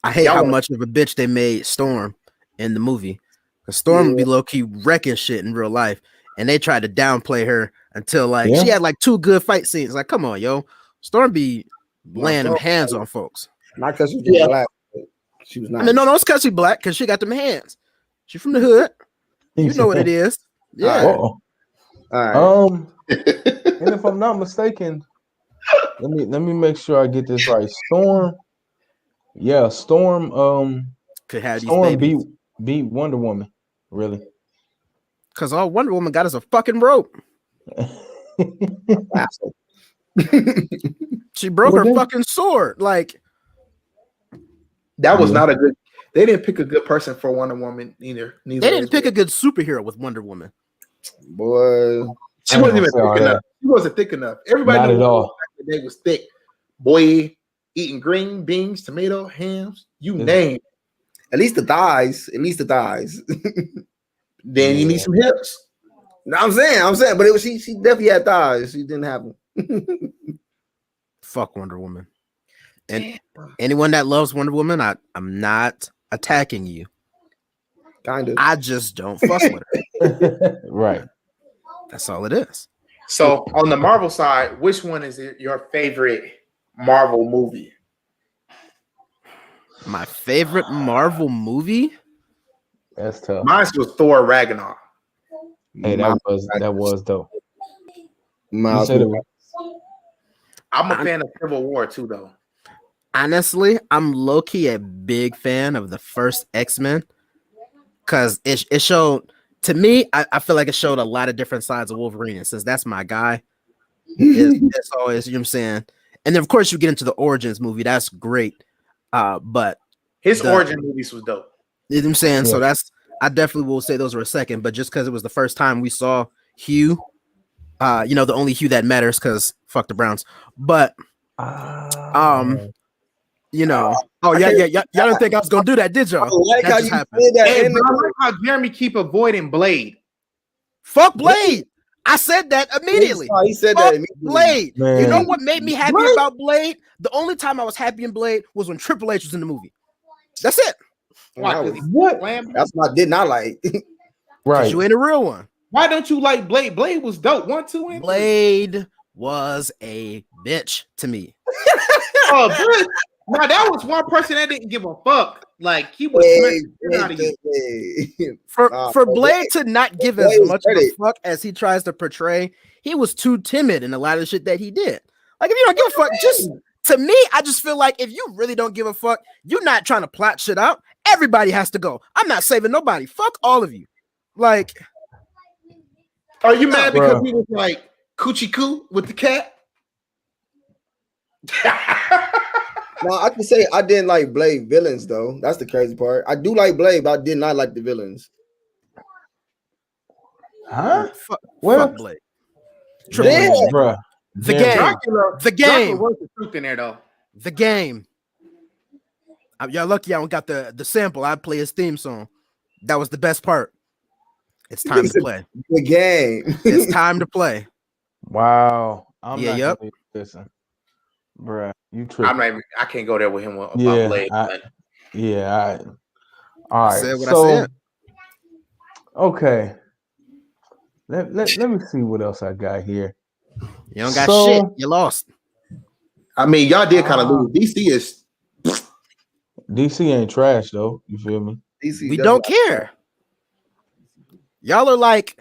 I hate how much of a bitch they made Storm in the movie. Because Storm would be low-key wrecking shit in real life. And they tried to downplay her until she had like 2 good fight scenes. Like, come on, yo. Storm be laying them hands on folks. Not because she was black. She was not. I mean, no, it's because she's black, because she got them hands. She from the hood. You know what it is. Yeah. All right. And if I'm not mistaken, let me make sure I get this right. Storm could have these Storm babies. beat Wonder Woman, really. Because all Wonder Woman got is a fucking rope. She broke her fucking sword. Like, that was not a good. They didn't pick a good person for Wonder Woman either. They didn't pick a good superhero with Wonder Woman. Boy, she wasn't even thick enough. She wasn't thick enough. Everybody not knew at all. They was thick. Boy, eating green beans, tomato, hams, you name. At least the thighs. Then you need some hips. No, I'm saying, but it was she definitely had thighs. She didn't have them. Fuck Wonder Woman. And anyone that loves Wonder Woman, I'm not attacking you. Kind of. I just don't fuck with her. Right. That's all it is. So on the Marvel side, which one is your favorite Marvel movie? My favorite Marvel movie? That's tough. Mine was Thor Ragnarok. Hey, that was dope. I'm a fan of Civil War too, though. Honestly, I'm low-key a big fan of the first X-Men because it showed, to me, I feel like it showed a lot of different sides of Wolverine. And since that's my guy, it's always, you know what I'm saying? And then, of course, you get into the Origins movie. That's great. But his origin movies was dope. You know what I'm saying? Yeah. So I definitely will say those were a second, but just because it was the first time we saw Hugh, the only Hugh that matters because fuck the Browns. But y'all didn't think I was gonna do that, did y'all? I like how you said that. I like how Jeremy keep avoiding Blade. Fuck Blade. I said that immediately. He said Fuck that immediately. Blade. Man. You know what made me happy about Blade? The only time I was happy in Blade was when Triple H was in the movie. That's it. Why? What? That's what I did not like. Right. You ain't a real one. Why don't you like Blade? Blade was dope. 1, 2, and 3. Blade was a bitch to me. Oh, bitch. Now that was one person that didn't give a fuck. Like he was for Blade to not give as much of a fuck as he tries to portray. He was too timid in a lot of the shit that he did. Like if you don't give a fuck, just to me, I just feel like if you really don't give a fuck, you're not trying to plot shit out. Everybody has to go. I'm not saving nobody. Fuck all of you. Like, are you mad because he was like coochie coo with the cat? No, I can say I didn't like Blade villains though. That's the crazy part. I do like Blade, but I did not like the villains. Huh? Fuck Blade. Bruh. The game. The game. What's the truth in there though? The game. Y'all lucky I don't got the sample. I play his theme song. That was the best part. It's time to play. The game. It's time to play. Wow. I'm yeah, not yep. Listen, bruh, you tripping. I can't go there with him about Blade. All right. I said what I said. Okay. Let me see what else I got here. You don't got shit. You lost. I mean, y'all did kind of lose. DC ain't trash though. You feel me? DC we don't care. Y'all are like,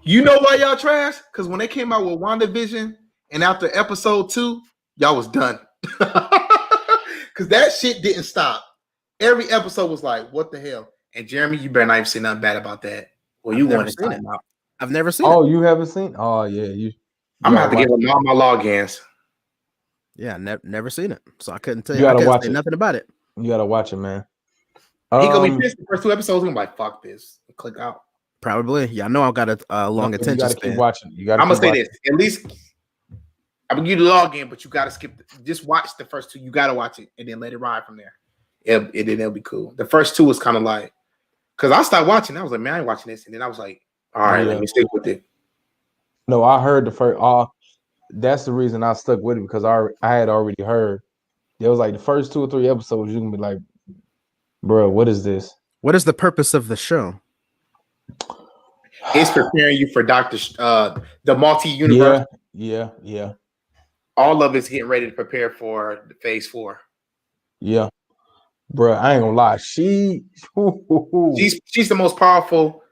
you know why y'all trash? Because when they came out with WandaVision and after episode 2, y'all was done. Because that shit didn't stop. Every episode was like, what the hell? And Jeremy, you better not even say nothing bad about that. Well, you want to seen it. I've never seen it. Oh, you haven't seen? Oh, yeah. I'm gonna have to give them all my logins. Yeah, never seen it, so I couldn't tell you. You gotta I couldn't watch say it. nothing about it. You gotta watch it, man. He gonna be pissed the first 2 episodes. I'm like, fuck this. Click out. Probably. Yeah, I know I've got a long attention you gotta span. Keep watching. You gotta. I'm gonna say this. At least I'm gonna give you the login, but you gotta skip. Just watch the first 2. You gotta watch it and then let it ride from there. It'll be cool. The first 2 was kind of like, because I started watching. I was like, man, I ain't watching this, and then I was like, all right, let me stick with it. No, I heard the first. That's the reason I stuck with it because I had already heard. It was like the first 2 or 3 episodes. You can be like, bro, what is this? What is the purpose of the show? It's preparing you for the multi-universe. Yeah. All of it's getting ready to prepare for the phase 4. Yeah, bro, I ain't gonna lie. She's the most powerful.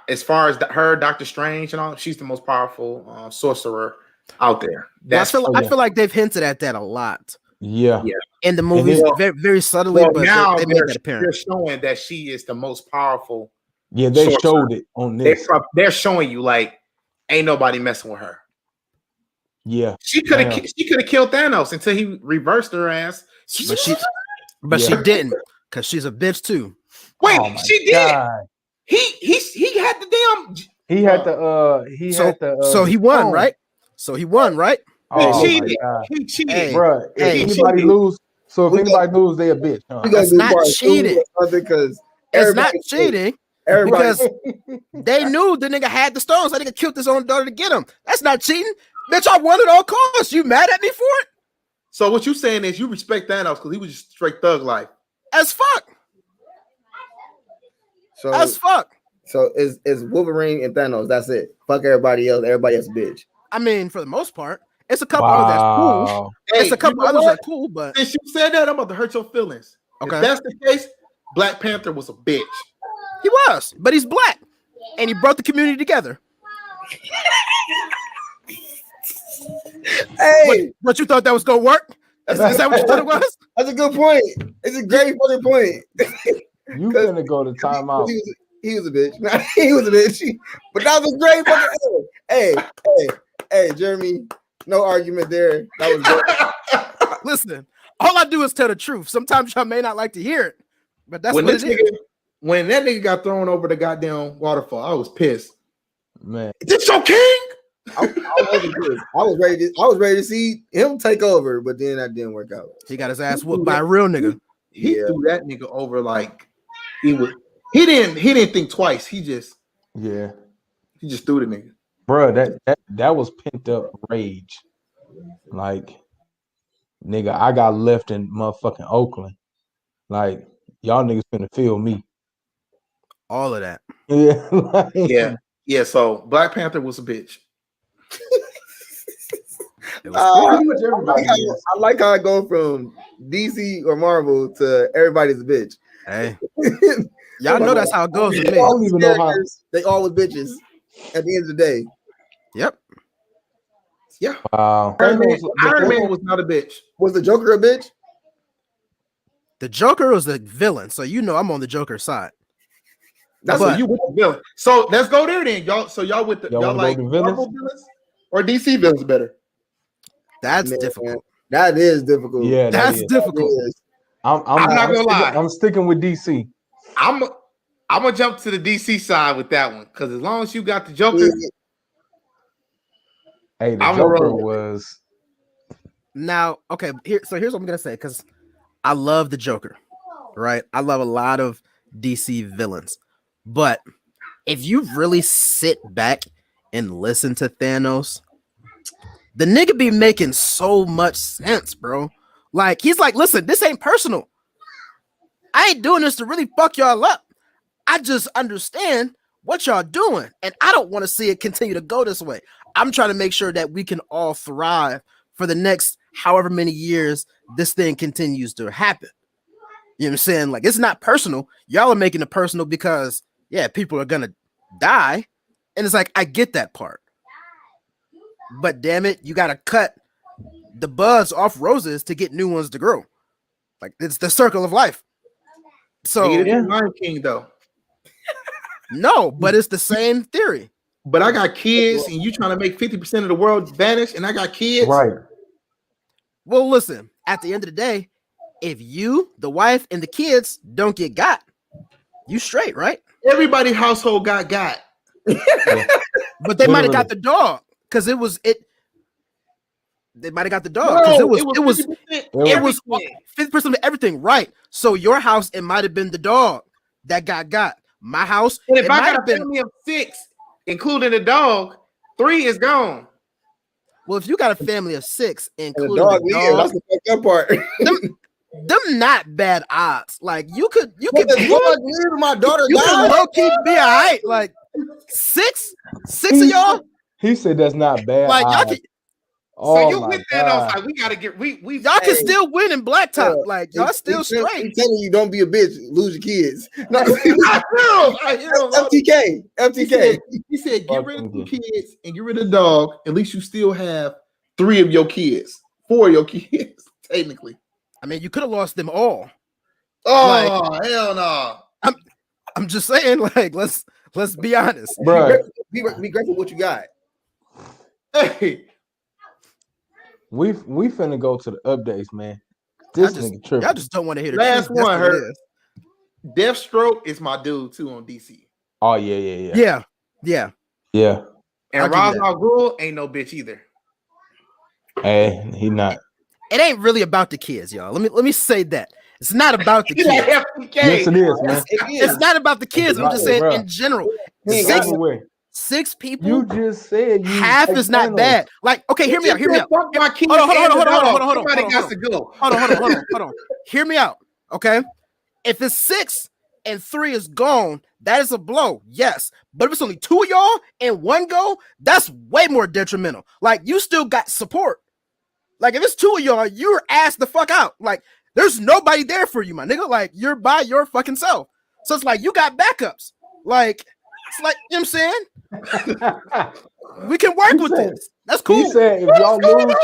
As far as her, Doctor Strange and all, she's the most powerful sorcerer out there. I feel like they've hinted at that a lot. Yeah. In the movies, very, very subtly, but now they made that apparent. They're showing that she is the most powerful. Yeah, they showed it on this. They're showing you like ain't nobody messing with her. Yeah, she could have killed Thanos until he reversed her ass. But she didn't because she's a bitch too. Wait, she did. God. He had the damn. So he won, right? So he won, right? Oh, he cheated. Hey, bro. If anybody lose, they a bitch. Huh? That's not cheating. Because it's not cheating. Because they knew the nigga had the stones. That nigga killed his own daughter to get him. That's not cheating. Bitch, I won at all costs. You mad at me for it? So what you saying is you respect Thanos because he was just straight thug life. As fuck. As fuck. So it's Wolverine and Thanos. That's it. Fuck everybody else. Everybody else a bitch. I mean, for the most part. It's a couple others that's cool. It's a couple others that are cool, but since you said that, I'm about to hurt your feelings. Okay. If that's the case, Black Panther was a bitch. He was, but he's black. And he brought the community together. Hey, but you thought that was gonna work? Is that what you thought it was? That's a good point. It's a great fucking point. You gonna go to timeout. He was a bitch. He was a bitch. But that was a great fucking hey, Jeremy. No argument there. That was good. Listen, all I do is tell the truth. Sometimes y'all may not like to hear it, but that's what it is. When that nigga got thrown over the goddamn waterfall, I was pissed. Man, is this your king? I was ready to see him take over, but then that didn't work out. He got his ass whooped by a real nigga. He threw that nigga over like he was. He didn't think twice. He just Yeah, threw the nigga. bro, that was pent up rage. Like, nigga, I got left in motherfucking Oakland. Like, y'all niggas finna feel me. All of that. Yeah, like, Yeah. So Black Panther was a bitch. It was pretty much everybody is. I like how I go from DC or Marvel to everybody's a bitch. Hey, y'all know that's how it goes with me. I don't even know how. They all was bitches at the end of the day. Yep. Yeah. Wow. Iron Man was not a bitch. Was the Joker a bitch? The Joker was the villain, so you know I'm on the Joker side. That's what you with the villain. So let's go there then, y'all. So y'all with the y'all like Marvel villains or DC villains better? That's difficult. That is difficult. Yeah, that's difficult. I'm not gonna lie. I'm sticking with DC. I'm gonna jump to the DC side with that one because as long as you got the Joker, hey, the Joker was now okay. Here's what I'm gonna say because I love the Joker, right? I love a lot of DC villains, but if you really sit back and listen to Thanos, the nigga be making so much sense, bro. Like, he's like, listen, this ain't personal. I ain't doing this to really fuck y'all up. I just understand what y'all doing, and I don't want to see it continue to go this way. I'm trying to make sure that we can all thrive for the next however many years this thing continues to happen. You know what I'm saying? Like, it's not personal. Y'all are making it personal because, yeah, people are gonna die. And it's like, I get that part. But damn it, you gotta cut the buds off roses to get new ones to grow. Like, it's the circle of life. So Lion King though. No, but it's the same theory. But I got kids, and you trying to make 50% of the world vanish, and I got kids. right. Well, listen, at the end of the day, if you, the wife, and the kids don't get got, you straight, right? Everybody household got. Yeah. But they might have got the dog because it was it. They might have got the dog because it was 50% of everything, right? So your house, it might have been the dog that got. My house, and if I got a family of 6, including the dog, 3 is gone. Well, if you got a family of 6, including the dog, that's the fucked up part. them not bad odds. Like you could my daughter you could low key be all right. Like six of y'all. He said that's not bad. Like y'all can, so you with Thanos, like we gotta get we y'all can still win in blacktop. Yeah. Like y'all still straight. I'm telling you, don't be a bitch, lose your kids. No, I hear FTK. He said get rid of the kids and get rid of the dog. At least you still have 3 of your kids, 4 of your kids, technically. I mean, you could have lost them all. Oh, like, hell no! I'm just saying, like, let's be honest, bro. Be grateful what you got. Hey, we finna go to the updates, man. This nigga tripping. Y'all just don't want to hear the last truth. one. Hurt. Deathstroke is my dude too on DC. Oh yeah. And Ra's al Ghul ain't no bitch either. Hey, he not. It ain't really about the kids, y'all. Let me say that. It's not about the kids. Yes, it is, man. It's not about the kids. I'm just saying in general. 6 people. You just said half is not bad. Like, okay, hear me out. Hold on. Hear me out. Okay. If it's 6 and 3 is gone, that is a blow. Yes. But if it's only 2 of y'all and 1 go, that's way more detrimental. Like, you still got support. Like, if it's 2 of y'all, you're ass the fuck out. Like, there's nobody there for you, my nigga. Like, you're by your fucking self. So it's like, you got backups. Like, it's like, you know what I'm saying? We can work with this. That's cool. He said, if y'all lose,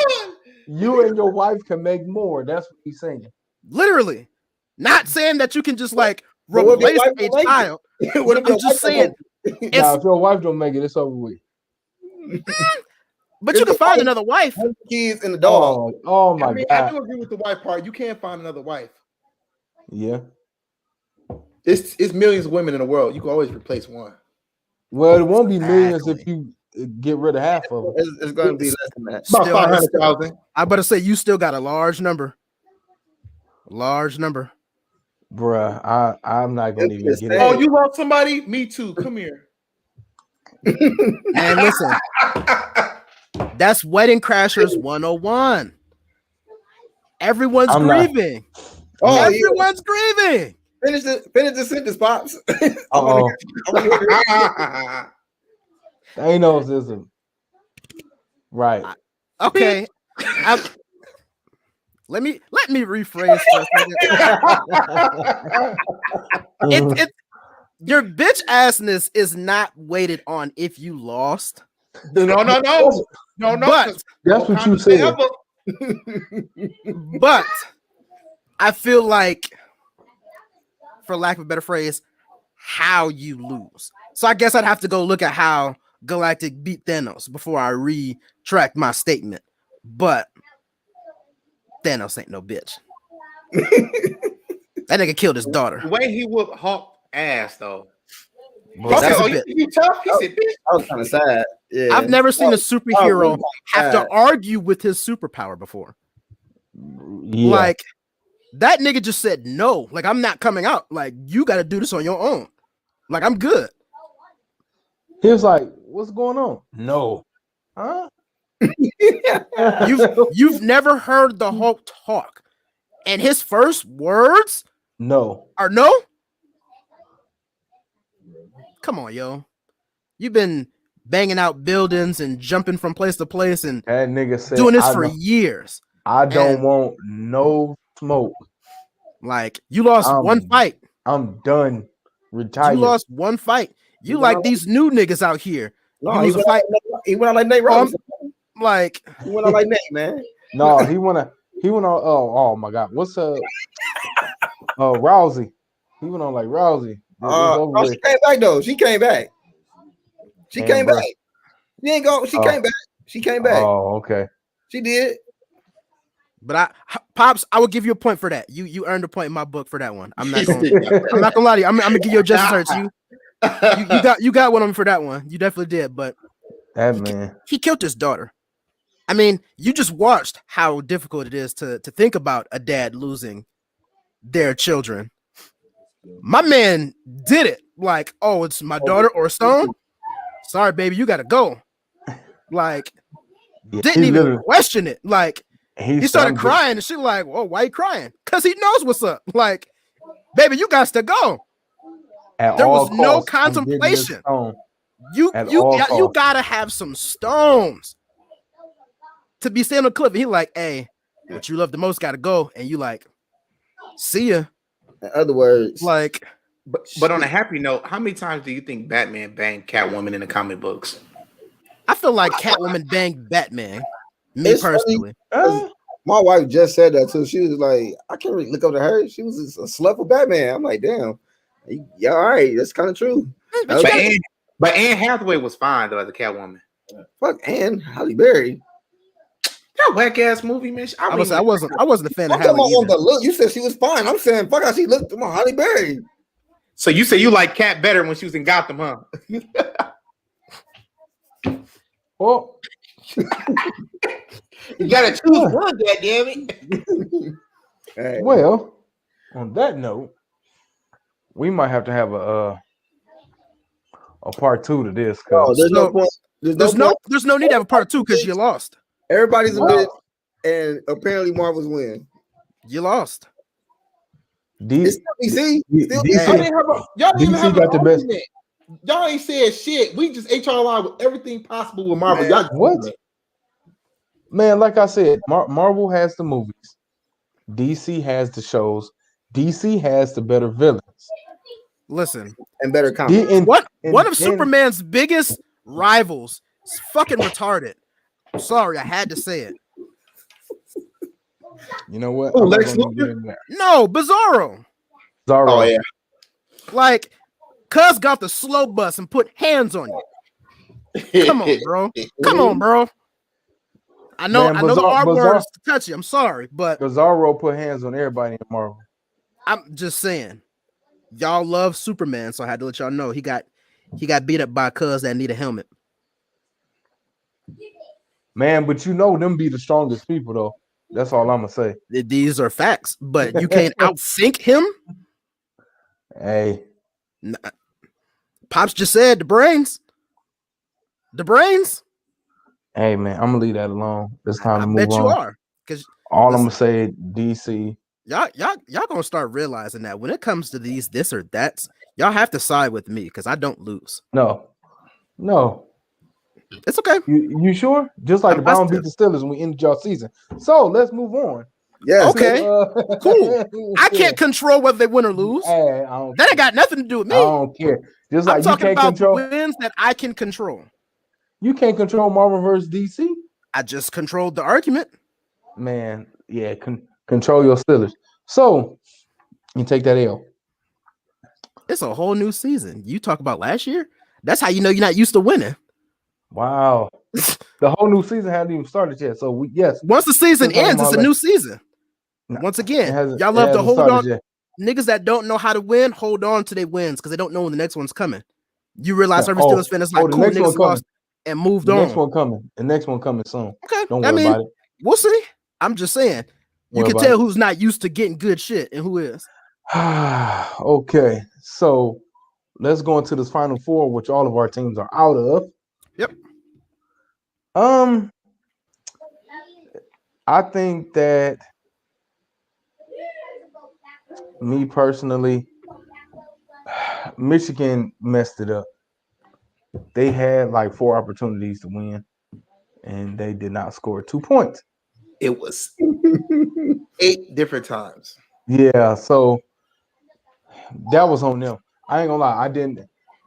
you and your wife can make more. That's what he's saying. Literally. Not saying that you can just, like, replace a child. I'm just saying. Now, if your wife don't make it, it's over with. But you can find another wife. Kids and the dog. Oh my God. I do agree with the wife part. You can't find another wife. Yeah. It's millions of women in the world. You can always replace one. Well, it won't be millions if you get rid of half of them. It's going to be less than that. About 500,000. I better say you still got a large number. A large number. Bruh, I'm not gonna even It's get sad. Oh, it. you lost somebody? Me too. Come here. Man, listen, that's Wedding Crashers 101. Everyone's I'm not- grieving. Oh, yeah. Everyone's grieving. Finish the sentence, pops. I Oh, wanna hear it. Thanos is a right. Okay. Let me rephrase for a second. It your bitch assness is not weighted on if you lost. No. But That's what you said. but I feel like, for lack of a better phrase, how you lose. So I guess I'd have to go look at how Galactic beat Thanos before I retract my statement. But Thanos ain't no bitch. That nigga killed his daughter. The way he whooped Hulk ass though. But That's Okay, a bit. you tough? He said, bitch. I was kind of sad. Yeah. I've never seen a superhero have to sad. argue with his superpower before. yeah, Like, that nigga just said no. Like, I'm not coming out. Like, you got to do this on your own. Like, I'm good. he was like, "What's going on?" No, huh? You've never heard the Hulk talk, and his first words No. are no. Come on, yo. You've been banging out buildings and jumping from place to place and That nigga said, doing this for years. I don't and- want no smoke. Like, you lost one fight. I'm done. Retired. You lost one fight. You like these new niggas out here. No, You he lose a went, fight. he went out like Nate Robinson. Like, He went out like Nate, man. No, he went on. Oh my God. What's Rousey? He went on like Rousey. She came back though. She came back. She Damn, came bro. back. She ain't go. She came back. She came back. Oh, okay. She did. but Pops, I will give you a point for that. You earned a point in my book for that one. I'm not gonna lie to you. I'm gonna give you a justice hurts. You got one on me for that one. You definitely did. But That man. he killed his daughter. I mean, you just watched how difficult it is to think about a dad losing their children. My man did it. Like, oh, it's my daughter or a stone. Sorry, baby, you gotta go. Like, Yeah, didn't he even literally- question it. Like, he started summed it. crying and she like, "Whoa, why you crying?" Because he knows what's up. Like, baby, you got to go. At There all was no costs, I'm getting this contemplation. stone. You At all costs. gotta have some stones to be standing on the cliff. And he like, "Hey, what you love the most gotta go." And you like, "See ya." In other words, Like, But on a happy note, how many times do you think Batman banged Catwoman in the comic books? I feel like Catwoman banged Batman. Me It's funny. personally. my wife just said that too. She was like, I can't really look up to her. She was a slut for Batman. I'm like, damn. Yeah, all right. That's kind of true. But But Anne Hathaway was fine though as a Catwoman. Fuck Anne Halle Berry. That whack ass movie, man. I wasn't a fan I'm of talking about Halle on either. the look. You said she was fine. I'm saying fuck how she looked. Come on, Halle Berry. So you say you like Cat better when she was in Gotham, huh? Oh, You gotta choose one, goddammit. Hey, well, on that note, we might have to have a part 2 to this. no, there's no So, point. There's no need to have a part 2 because you lost. Everybody's a Wow. bitch, and apparently Marvel's win. You lost. It's still DC. Still DC. DC. Y'all didn't even DC have got the an best. argument. Y'all ain't said shit. We just HR line with everything possible with Marvel. Man, Y'all what? Man, like I said, Marvel has the movies. DC has the shows. DC has the better villains. Listen, And better comics. one of Superman's biggest rivals is fucking retarded. I'm sorry, I had to say it. You know what? Oh, I'm not Lex gonna Luthor? get in there. No, Bizarro. Zorro. Oh yeah. Like, Cuz got the slow bus and put hands on you. Come on, bro. Come on, bro. I know the R word is touchy. I'm sorry, but Bizarro put hands on everybody in Marvel. I'm just saying, y'all love Superman, so I had to let y'all know he got beat up by Cuz that need a helmet. Man, but you know them be the strongest people though. That's all I'm gonna say. These are facts, but you can't outthink him. Hey, Pops just said the brains. The brains. hey, man, I'm gonna leave that alone. It's time I to move bet you on. are. Because All I'm gonna say, DC. y'all gonna start realizing that when it comes to these this or that's, y'all have to side with me because I don't lose. No. It's okay. You sure? Just like I'm the Browns positive. beat the Steelers when we ended y'all season. So let's move on. Yes. Okay. Cool. I can't control whether they win or lose. Hey, That ain't got nothing to do with me. I don't care. Just I'm like you talking can't about control. the wins that I can control. You can't control Marvel versus DC. I just controlled the argument. Man, yeah, control your Steelers. So you take that L. It's a whole new season. You talk about last year. That's how you know you're not used to winning. Wow. The whole new season hasn't even started yet. So yes. Once the season Still talking ends, it's a about new season. No, Once it again, hasn't- y'all it love to hasn't hold started on. yet. Niggas that don't know how to win, hold on to their wins because they don't know when the next one's coming. You realize every Steelers fan is like, the cool, next one niggas lost coming. and moved The on. next one coming. The next one coming soon. Okay, Don't worry about it. we'll see. I'm just saying, you Worry can about tell it. who's not used to getting good shit and who is. Okay, so let's go into this final four, which all of our teams are out of. Yep. I think that me personally, Michigan messed it up. They had like 4 opportunities to win, and they did not score 2 points. It was 8 different times. Yeah, so that was on them. I ain't gonna lie,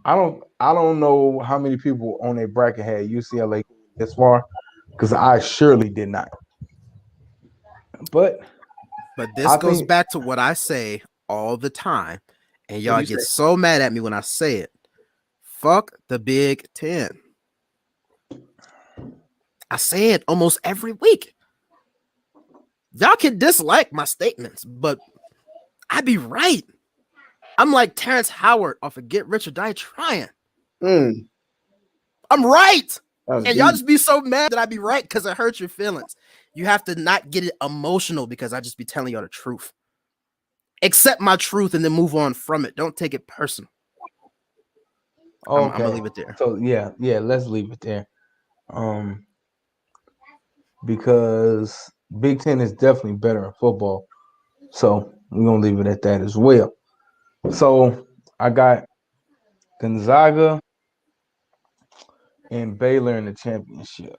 I don't know how many people on a bracket had UCLA this far, because I surely did not. But this goes back to what I say all the time, and y'all get so mad at me when I say it. Fuck the Big Ten. I say it almost every week. Y'all can dislike my statements, but I be right. I'm like Terrence Howard off of Get Rich or Die Trying. I'm right. And y'all just be so mad that I be right because it hurts your feelings. You have to not get it emotional because I just be telling y'all the truth. Accept my truth and then move on from it. Don't take it personal. Okay. I'm gonna leave it there. So yeah, let's leave it there. Because Big Ten is definitely better in football. So we're gonna leave it at that as well. So I got Gonzaga and Baylor in the championship.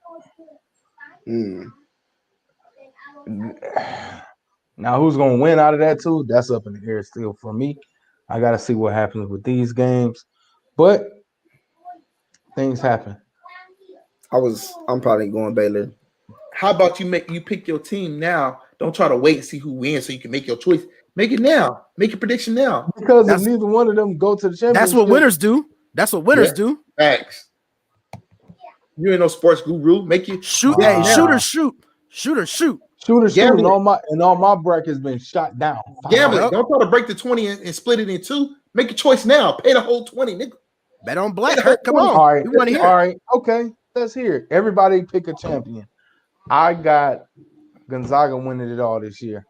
Now, who's gonna win out of that too? That's up in the air still for me. I gotta see what happens with these games, but things happen. I'm probably going Baylor. How about you pick your team now? Don't try to wait and see who wins so you can make your choice. Make it now. Make your prediction now. Because if neither one of them go to the championship, that's what winners do. That's what winners do. Facts. You ain't no sports guru. Make you shoot. Hey, shooters shoot. Shooters shoot. Shooters shoot. And all my brackets been shot down. Gambling. Don't try to break the 20 and split it in 2. Make a choice now. Pay the whole 20, nigga. Bet on black. Come on. All right. We want to hear. All right. Okay. Let's hear it. Everybody pick a champion. I got Gonzaga winning it all this year.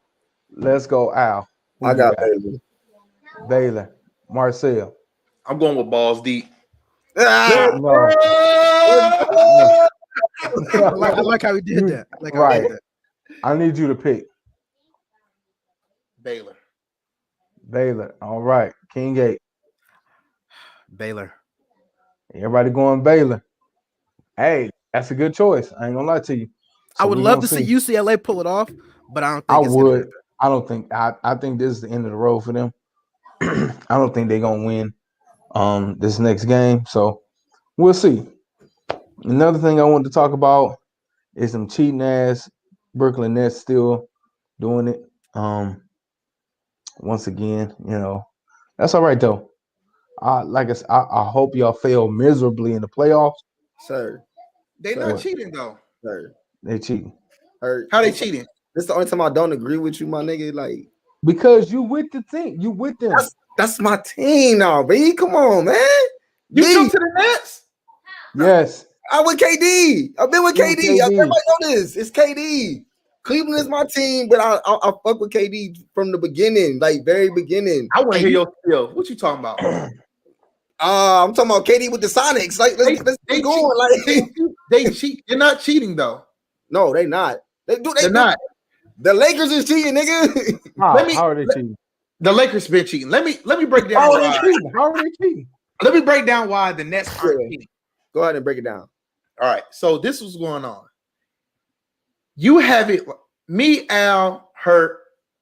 Let's go, Al. I got Baylor. Baylor. Marcel. I'm going with balls deep. No. I like how he did that. Right. I need you to pick. Baylor. All right. King 8. Baylor. Everybody going Baylor. Hey, that's a good choice. I ain't gonna lie to you. So I would love to see UCLA pull it off, but I don't think I would. I don't think. I think this is the end of the road for them. I don't think they're gonna win this next game. So we'll see. Another thing I wanted to talk about is some cheating ass Brooklyn Nets still doing it. Once again, that's all right though. Like I said, I hope y'all fail miserably in the playoffs. Sir. They not cheating though. Sir. They cheating. How they cheating? This is the only time I don't agree with you, my nigga. Like, because you with the team. You with them. That's my team now, B. Come on, man. You jump to the Nets? Yes. I'm with KD. I've been with KD. Everybody know this. It's KD. Cleveland is my team, but I fuck with KD from the beginning, like very beginning. I want to hear your skill. What you talking about? I'm talking about KD with the Sonics. Like, let's get going. Like, they cheat. They're not cheating though. No, they not. They're not. The Lakers is cheating, nigga. How are they cheating? The Lakers been cheating. Let me break down. How are they cheating? Let me break down why the Nets aren't cheating. Go ahead and break it down. All right. So this was going on. You have it. Me, Al, Hurt,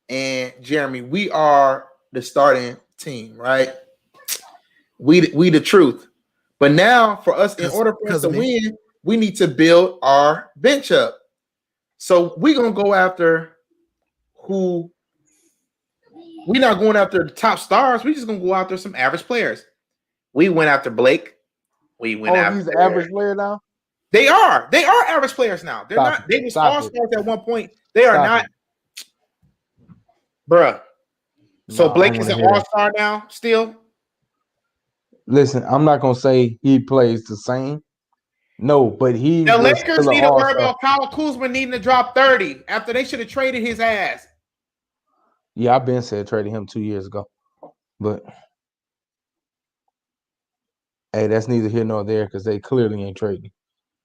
and Jeremy. We are the starting team, right? We the truth. But now, for us, in order for us to win, we need to build our bench up. So we're gonna go after who. We're not going after the top stars. We're just gonna go after some average players. We went after Blake. We went after. He's an average player now. They are average players now. They're not. They was all stars at one point. They are not, bruh. So Blake is an all-star now. Still. Listen, I'm not gonna say he plays the same. No, but the Lakers need to worry about Kyle Kuzma needing to drop 30 after they should have traded his ass. Yeah, I've been said trading him 2 years ago, but hey, that's neither here nor there because they clearly ain't trading.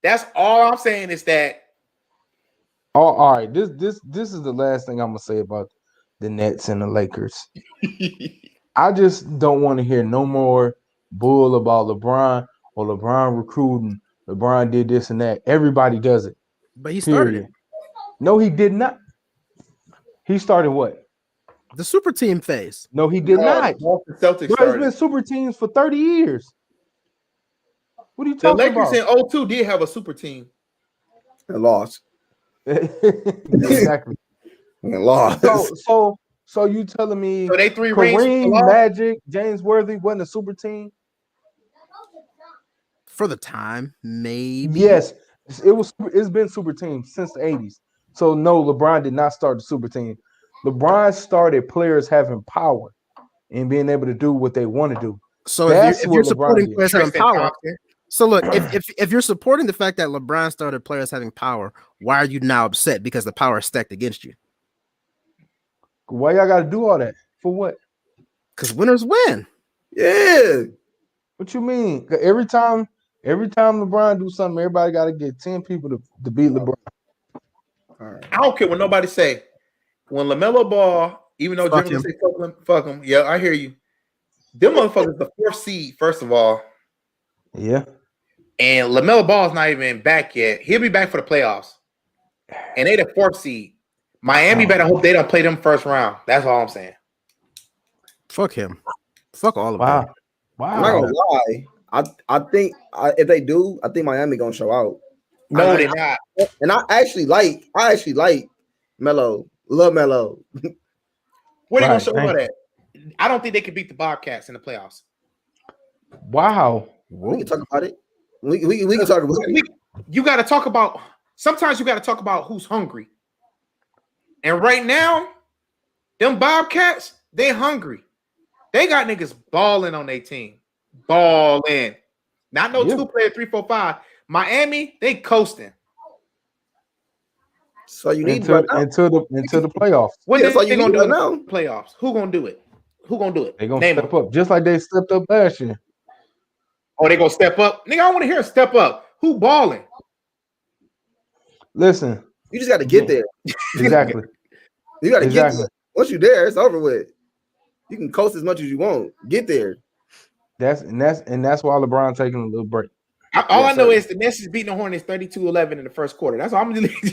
That's all I'm saying is that. All right. This is the last thing I'm gonna say about the Nets and the Lakers. I just don't want to hear no more bull about LeBron or LeBron recruiting. LeBron did this and that. Everybody does it. But he started it. No, he did not. He started what? The super team phase. No, he did not. Celtics There's been super teams for 30 years. What are you talking about? The Lakers in 02 did have a super team. They lost. Exactly. They lost. So you telling me they 3 rings? Kareem, Magic, James Worthy wasn't a super team? For the time, maybe. Yes, it's been super teams since the 80s. So no, LeBron did not start the super team. LeBron started players having power and being able to do what they want to do. So if you're supporting players having power, so look, if you're supporting the fact that LeBron started players having power, why are you now upset because the power is stacked against you? Why y'all got to do all that? For what? Because winners win. Yeah. What you mean? Every time LeBron do something, everybody got to get 10 people to beat LeBron. I don't care what nobody say. When LaMelo Ball, even though Jimmy say fuck him, yeah, I hear you. Them motherfuckers the 4th seed, first of all. Yeah. And LaMelo Ball is not even back yet. He'll be back for the playoffs. And they the 4th seed. Miami better hope they don't play them first round. That's all I'm saying. Fuck him. Fuck all of them. Wow. I'm not gonna lie. I think if they do, I think Miami gonna show out. No, they're not. And I actually like Melo. Love Melo. What are you gonna show about that? I don't think they can beat the Bobcats in the playoffs. Wow. We can talk about it. We can talk about it. You got to talk about. Sometimes you got to talk about who's hungry. And right now, them Bobcats, they hungry. They got niggas balling on their team. Balling. Not no 2-player 3-4-5. Miami, they coasting. So you need into the playoffs. What they gonna do now? Playoffs. Who gonna do it? They gonna step up just like they stepped up last year. Oh, they gonna step up? Nigga, I want to hear a step up. Who balling? Listen, you just got to get there. Exactly. You got to get there. Once you're there, it's over with. You can coast as much as you want. Get there. That's why LeBron taking a little break. All I know is the Nets is beating the Hornets 32-11 in the first quarter. That's all I'm gonna do.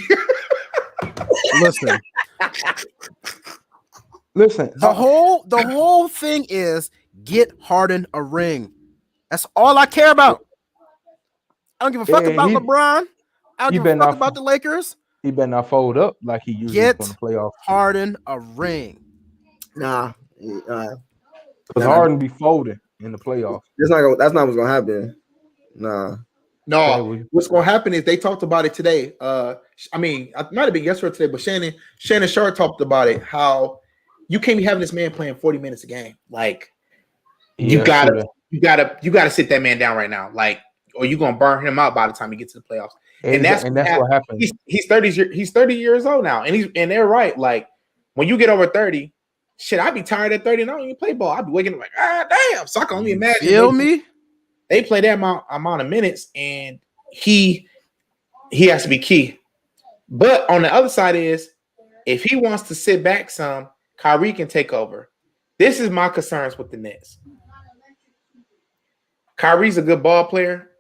Listen. The whole thing is get Harden a ring. That's all I care about. I don't give a fuck about LeBron. I don't give a fuck about the Lakers. He better not fold up like he usually in the playoffs. Harden a ring. Nah. Because Harden be folding in the playoffs. That's not what's gonna happen. Nah. No, what's gonna happen is they talked about it today. I mean, it might have been yesterday or today, but Shannon Sharp talked about it. How you can't be having this man playing 40 minutes a game. Like you gotta sit that man down right now. Like, or you're gonna burn him out by the time he gets to the playoffs. And that's what happened. He's 30 years old now, and they're right. Like when you get over 30, shit, I'd be tired at 30 and I don't even play ball. I'd be waking up like, damn. So I can only imagine. Feel me? They play that amount of minutes, and he has to be key. But on the other side is, if he wants to sit back some, Kyrie can take over. This is my concerns with the Nets. Kyrie's a good ball player,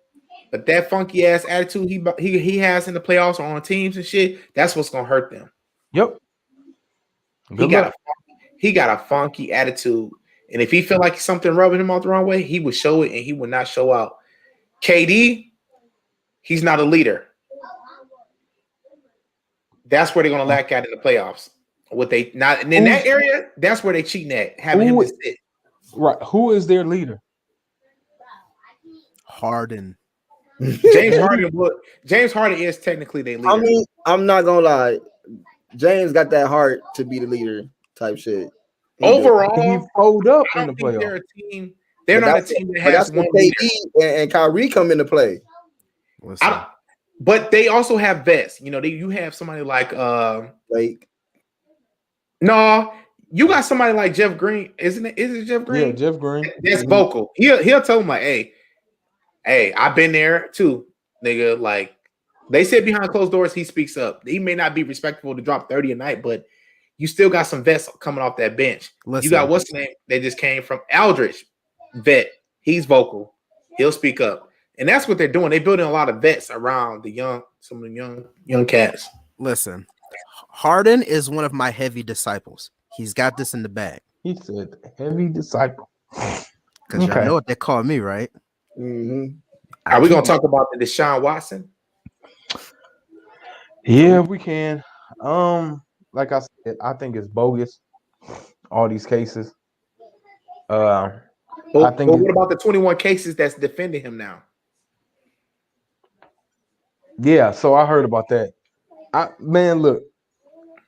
but that funky ass attitude he has in the playoffs or on teams and shit, that's what's gonna hurt them. Yep. He got a funky attitude, and if he feel like something rubbing him off the wrong way, he would show it and he would not show out. KD, he's not a leader. That's where they're gonna lack at in the playoffs. What they not in that area, that's where they cheating at, having him to sit. Right. Who is their leader? Harden. James Harden is technically their leader. I mean, I'm not gonna lie. James got that heart to be the leader type shit. Overall, he fold up in the playoffs. They're a team. They're not a team that has one KD leader. and Kyrie come into play. But they also have vets. You know, you have somebody like no, you got somebody like Jeff Green, isn't it? Is it Jeff Green? Yeah, Jeff Green. That's vocal. He'll tell him like, hey, I've been there too, nigga. Like they said behind closed doors, he speaks up. He may not be respectable to drop 30 a night, but you still got some vets coming off that bench. You got what's the name? They just came from Aldridge, vet. He's vocal. He'll speak up. And that's what they're doing. They're building a lot of vets around some of the young cats. Listen, Harden is one of my heavy disciples. He's got this in the bag. He said heavy disciple. Because y'all know what they call me, right? Mm-hmm. Are we gonna talk about the Deshaun Watson? Yeah, we can. Like I said, I think it's bogus. All these cases. But what about the 21 cases that's defending him now? Yeah, so I heard about that. Look,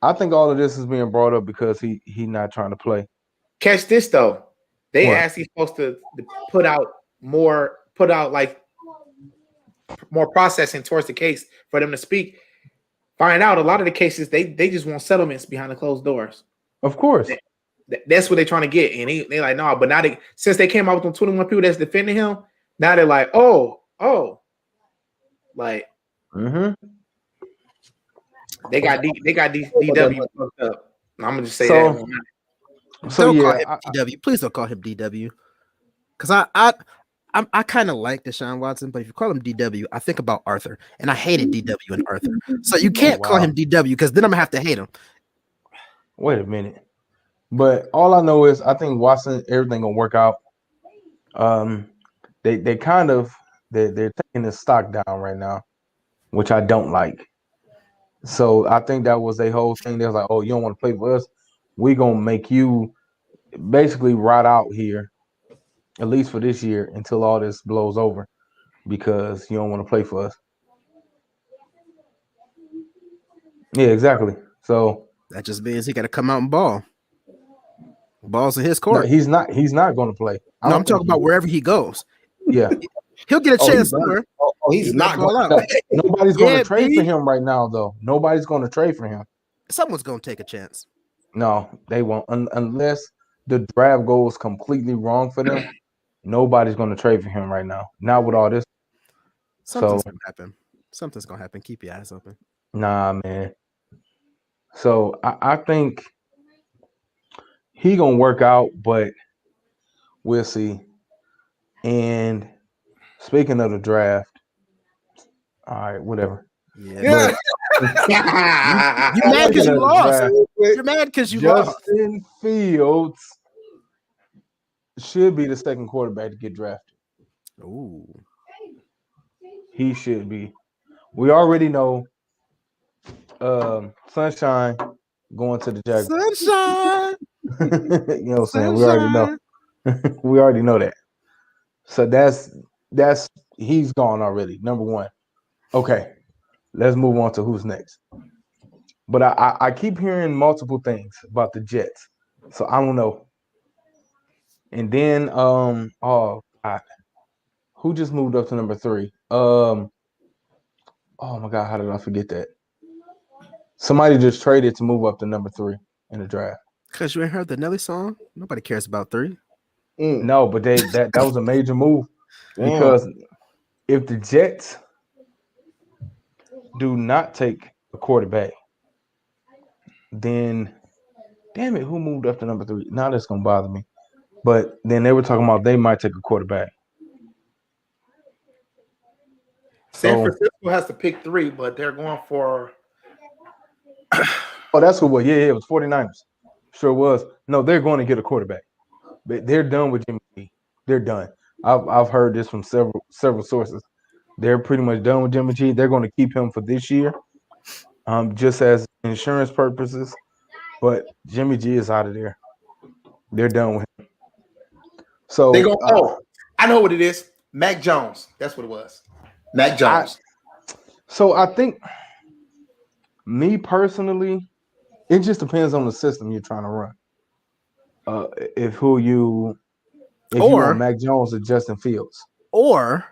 I think all of this is being brought up because he not trying to play. Catch this though. They asked he's supposed to put out more processing towards the case for them to speak. Find out a lot of the cases they just want settlements behind the closed doors. Of course. That's what they're trying to get. And they're like, no, but now since they came out with them 21 people that's defending him, now they're like, like they got DW fucked up. I'm gonna just say that. So don't call him DW. Please don't call him DW. Because I kind of like Deshaun Watson, but if you call him DW, I think about Arthur, and I hated DW and Arthur. So you can't call him DW because then I'm gonna have to hate him. Wait a minute. But all I know is I think Watson, everything gonna work out. They're taking the stock down right now, which I don't like. So I think that was a whole thing. They was like, oh, you don't want to play for us? We're gonna make you basically ride out here, at least for this year, until all this blows over, because you don't want to play for us. Yeah, exactly. So that just means he got to come out and ball. Ball's in his court. No, he's not going to play. No, I'm talking about wherever he goes. Yeah, he'll get a chance somewhere. He's not going to. Nobody's going to trade for him right now, though. Nobody's going to trade for him. Someone's going to take a chance. No, they won't, unless the draft goes completely wrong for them. Nobody's going to trade for him right now. Not with all this. Something's going to happen. Something's going to happen. Keep your eyes open. Nah, man. So I think he gonna work out, but we'll see. And speaking of the draft, all right, whatever. Yeah. You mad because you lost? You're mad because you lost. Justin Fields should be the second quarterback to get drafted. Ooh. He should be. We already know Sunshine going to the Jaguars. Sunshine. You know what I'm saying? We already know. We already know that. So that's he's gone already. Number one. Okay. Let's move on to who's next. But I keep hearing multiple things about the Jets. So I don't know. And then oh God. Who just moved up to number 3? Oh my God, how did I forget that? Somebody just traded to move up to number 3 in the draft. Because you ain't heard the Nelly song? Nobody cares about 3. No, but that was a major move Damn. because if the Jets do not take a quarterback, then damn it, who moved up to number 3? Now that's gonna bother me. But then they were talking about they might take a quarterback. San Francisco has to pick 3, but they're going for. Oh, that's what it was. Yeah, it was 49ers. Sure was. No, they're going to get a quarterback. They're done with Jimmy G. They're done. I've heard this from several sources. They're pretty much done with Jimmy G. They're going to keep him for this year, just as insurance purposes. But Jimmy G is out of there. They're done with him. So they go. I know what it is. Mac Jones. That's what it was. Mac Jones. I think, me personally, it just depends on the system you're trying to run. If you want Mac Jones or Justin Fields, or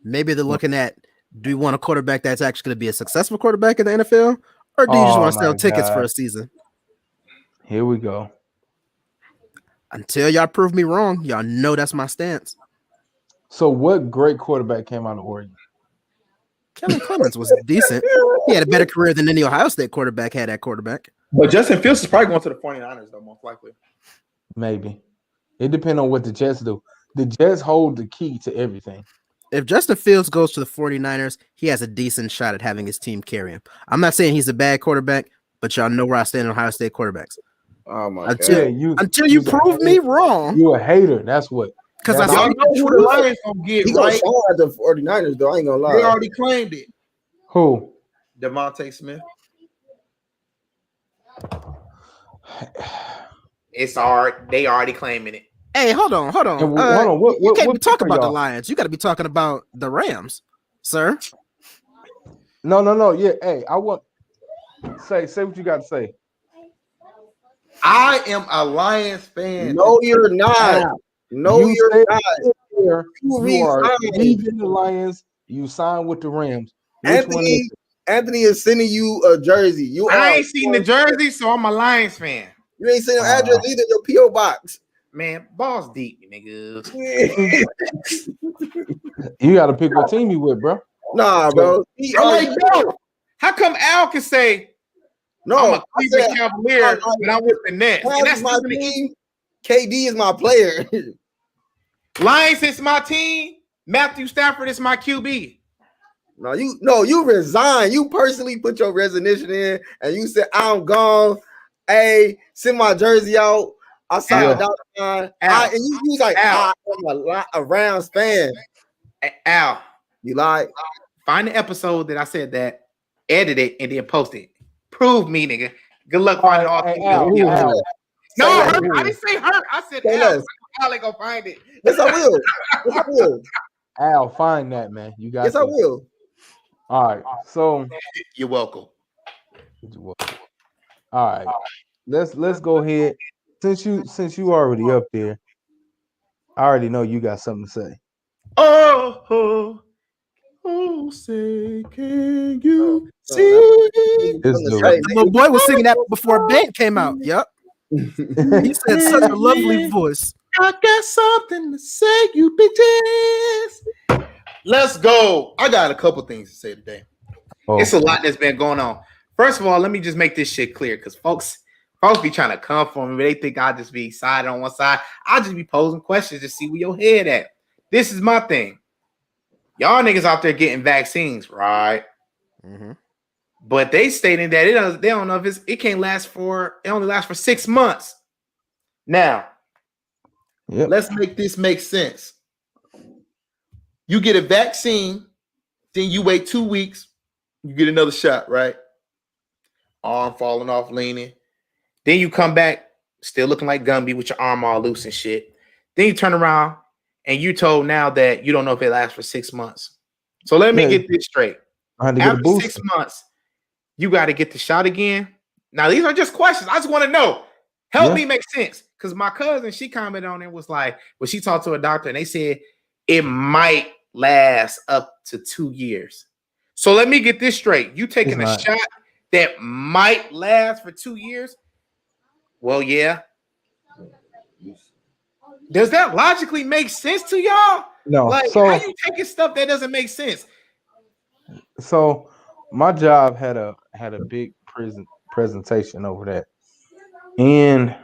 maybe they're looking at, do you want a quarterback that's actually going to be a successful quarterback in the NFL, or do you just want to sell tickets for a season? Here we go. Until y'all prove me wrong, y'all know that's my stance. So what great quarterback came out of Oregon? Kellen Clemens was decent. He had a better career than any Ohio State quarterback had at quarterback. But Justin Fields is probably going to the 49ers, though, most likely. Maybe. It depends on what the Jets do. The Jets hold the key to everything. If Justin Fields goes to the 49ers, he has a decent shot at having his team carry him. I'm not saying he's a bad quarterback, but y'all know where I stand on Ohio State quarterbacks. Oh my God. Until you prove me wrong. You a hater. That's what. Because I y'all know who the Lions gonna get, he right? Gonna at the 49ers, though. I ain't gonna lie. They already claimed it. Who? Devontae Smith. It's hard. They already claiming it. Hey, hold on. Hold on. You can't be talking about the Lions. You got to be talking about the Rams, sir. No. Yeah. Hey, I want say what you got to say. I am a Lions fan. No, you're not. No, you're not. You are leaving the Lions. You signed with the Rams. Anthony is sending you a jersey. I ain't seen the jersey, so I'm a Lions fan. You ain't seen an address either. Your P.O. box. Man, balls deep, niggas. You got to pick what team you with, bro. Nah, bro. How come Al can say, no, I'm a Cleveland Cavalier, but I'm with the Nets? And that's my team. KD is my player. Lions is my team. Matthew Stafford is my QB. You resigned. You personally put your resignation in, and you said, I'm gone. Hey, send my jersey out. I saw a dollar sign. And you was like, I am a Rams fan. Al, you lied. Find the episode that I said that, edit it, and then post it. Prove me, nigga. Good luck finding all things. No, I didn't say hurt. I said Al ain't gonna find it. Yes, I will. Al, find that, man. You got. Yes, I will. All right. So you're welcome. All right. Let's go ahead. Since you already up there, I already know you got something to say. Oh, say, can you see? The little boy was singing that before Band came out. Yep. He said such a lovely voice. I got something to say, you bitches. Let's go. I got a couple things to say today. It's a lot that's been going on. First of all, let me just make this shit clear, because folks be trying to come for me. They think I'll just be sided on one side. I'll just be posing questions to see where your head at. This is my thing. Y'all niggas out there getting vaccines, right? Mm-hmm. But they stating that they don't know if it only lasts for 6 months. Now, let's make this make sense. You get a vaccine, then you wait 2 weeks, you get another shot, right? Arm falling off, leaning. Then you come back, still looking like Gumby with your arm all loose and shit. Then you turn around and you're told now that you don't know if it lasts for 6 months. So let me get this straight. After 6 months, you got to get the shot again. Now, these are just questions. I just want to know. Help me make sense. Because my cousin, she commented on it, was like, well, she talked to a doctor and they said it might last up to 2 years. So let me get this straight. You taking a not. shot that might last for 2 years? Well, yeah. Does that logically make sense to y'all? No. Like, So how you taking stuff that doesn't make sense? so my job had a big presentation over that. And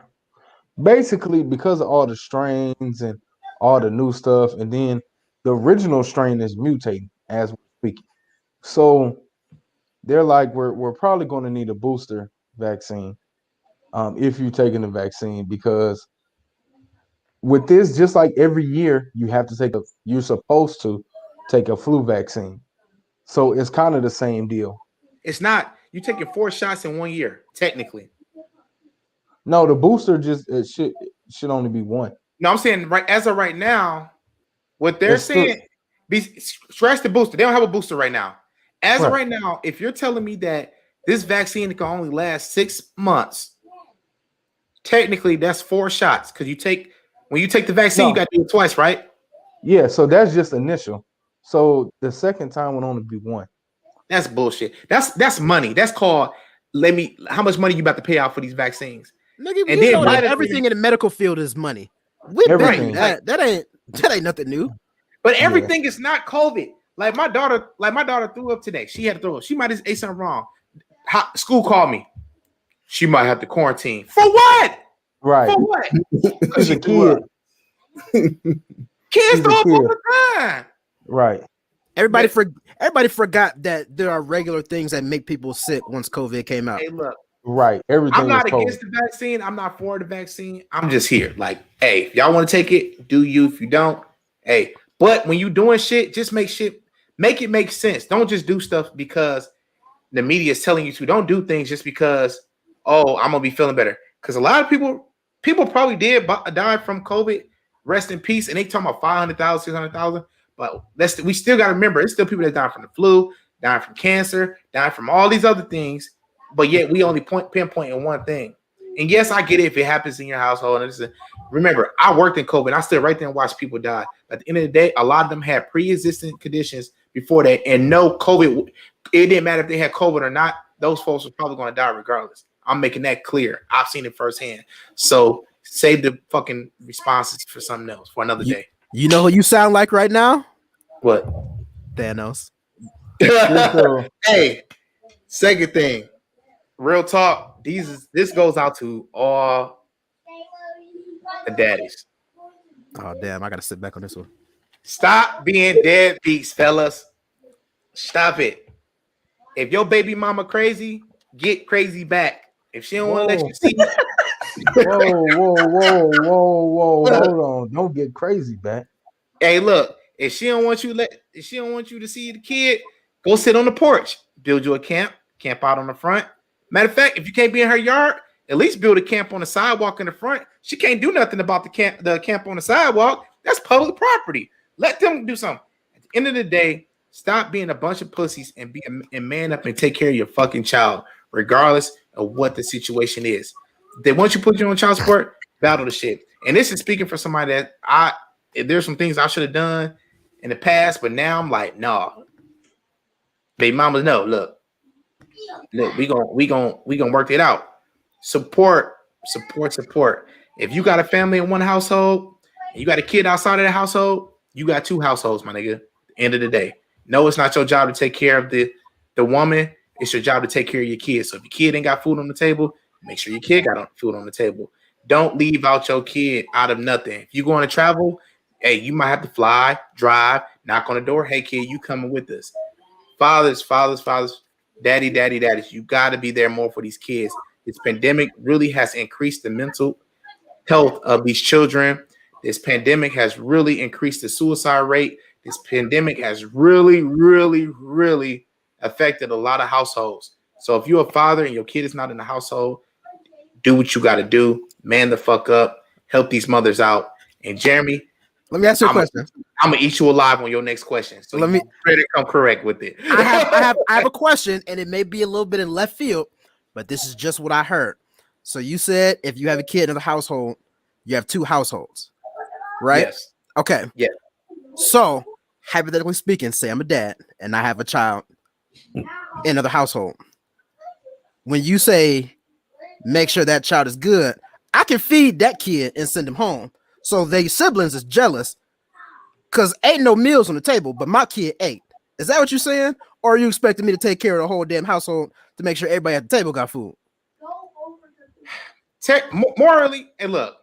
basically because of all the strains and all the new stuff, and then the original strain is mutating as we're speaking. So they're like, we're probably going to need a booster vaccine if you're taking the vaccine, because with this, just like every year, you're supposed to take a flu vaccine. So it's kind of the same deal. It's not. You taking 4 shots in 1 year, technically. No, the booster should only be one. No, I'm saying right as of right now, what they're It's still- saying, scratch the booster. They don't have a booster right now. As of Right. right now, if you're telling me that this vaccine can only last 6 months, technically that's 4 shots. Because when you take the vaccine, No. you got to do it twice, right? Yeah, so that's just initial. So the second time would only be one. That's bullshit. That's money. That's called how much money you about to pay out for these vaccines? Nigga, And you then know that right- everything in the medical field is money. We've been Everything. through that. That ain't nothing new. But everything is not COVID. Like my daughter threw up today. She had to throw up. She might have ate something wrong. School called me. She might have to quarantine. For what? Right. For what? She's a kid. Kids She's a throw up all kid. the time. Right. Everybody forgot that there are regular things that make people sick once COVID came out. Hey, look. Right. Everything I'm not is COVID. against the vaccine. I'm not for the vaccine. I'm just here. Like, hey, if y'all want to take it, do you. If you don't, hey. But when you doing shit, just make it make sense. Don't just do stuff because the media is telling you to. Don't do things just because, oh, I'm gonna be feeling better. Because a lot of people probably did die from COVID. Rest in peace. And they talking about 500,000, 600,000. But we still got to remember, it's still people that die from the flu, dying from cancer, dying from all these other things. But yet we only pinpointing one thing. And yes, I get it if it happens in your household. And remember, I worked in COVID. I still right there and watched people die. At the end of the day, a lot of them had pre-existing conditions before that, and no COVID. It didn't matter if they had COVID or not. Those folks were probably going to die regardless. I'm making that clear. I've seen it firsthand. So save the fucking responses for something else for another day. You know who you sound like right now? What? Thanos. Hey, second thing. Real talk. This goes out to all the daddies. Oh damn! I gotta sit back on this one. Stop being deadbeats, fellas. Stop it. If your baby mama crazy, get crazy back. If she don't want to let you see, whoa. Hold on. Don't get crazy, back. Hey, look. If she don't want you to see the kid, go sit on the porch. Build you a camp out on the front. Matter of fact, if you can't be in her yard, at least build a camp on the sidewalk in the front. She can't do nothing about the camp on the sidewalk. That's public property. Let them do something. At the end of the day, stop being a bunch of pussies and man up and take care of your fucking child, regardless of what the situation is. They want you to put you on child support, battle the shit. And this is speaking for somebody that there's some things I should have done in the past, but now I'm like, nah. Baby mamas, no, look, we gonna work it out. Support. If you got a family in one household and you got a kid outside of the household, you got 2 households, my nigga. End of the day. No, it's not your job to take care of the woman. It's your job to take care of your kids. So if your kid ain't got food on the table, make sure your kid got food on the table. Don't leave out your kid out of nothing. If you're going to travel, hey, you might have to fly, drive, knock on the door. Hey, kid, you coming with us? Fathers, daddies, you got to be there more for these kids. This pandemic really has increased the mental health of these children. This pandemic has really increased the suicide rate. This pandemic has really, really, really affected a lot of households. So if you're a father and your kid is not in the household, do what you got to do. Man the fuck up. Help these mothers out. And Jeremy, let me ask you a question. I'm gonna eat you alive on your next question. So let me try to come correct with it. I have a question, and it may be a little bit in left field, but this is just what I heard. So you said if you have a kid in the household, you have 2 households, right? Yes. Okay. Yeah. So hypothetically speaking, say I'm a dad and I have a child. in another household. When you say make sure that child is good, I can feed that kid and send him home. So their siblings is jealous because ain't no meals on the table, but my kid ate. Is that what you're saying? Or are you expecting me to take care of the whole damn household to make sure everybody at the table got food? Morally, and look,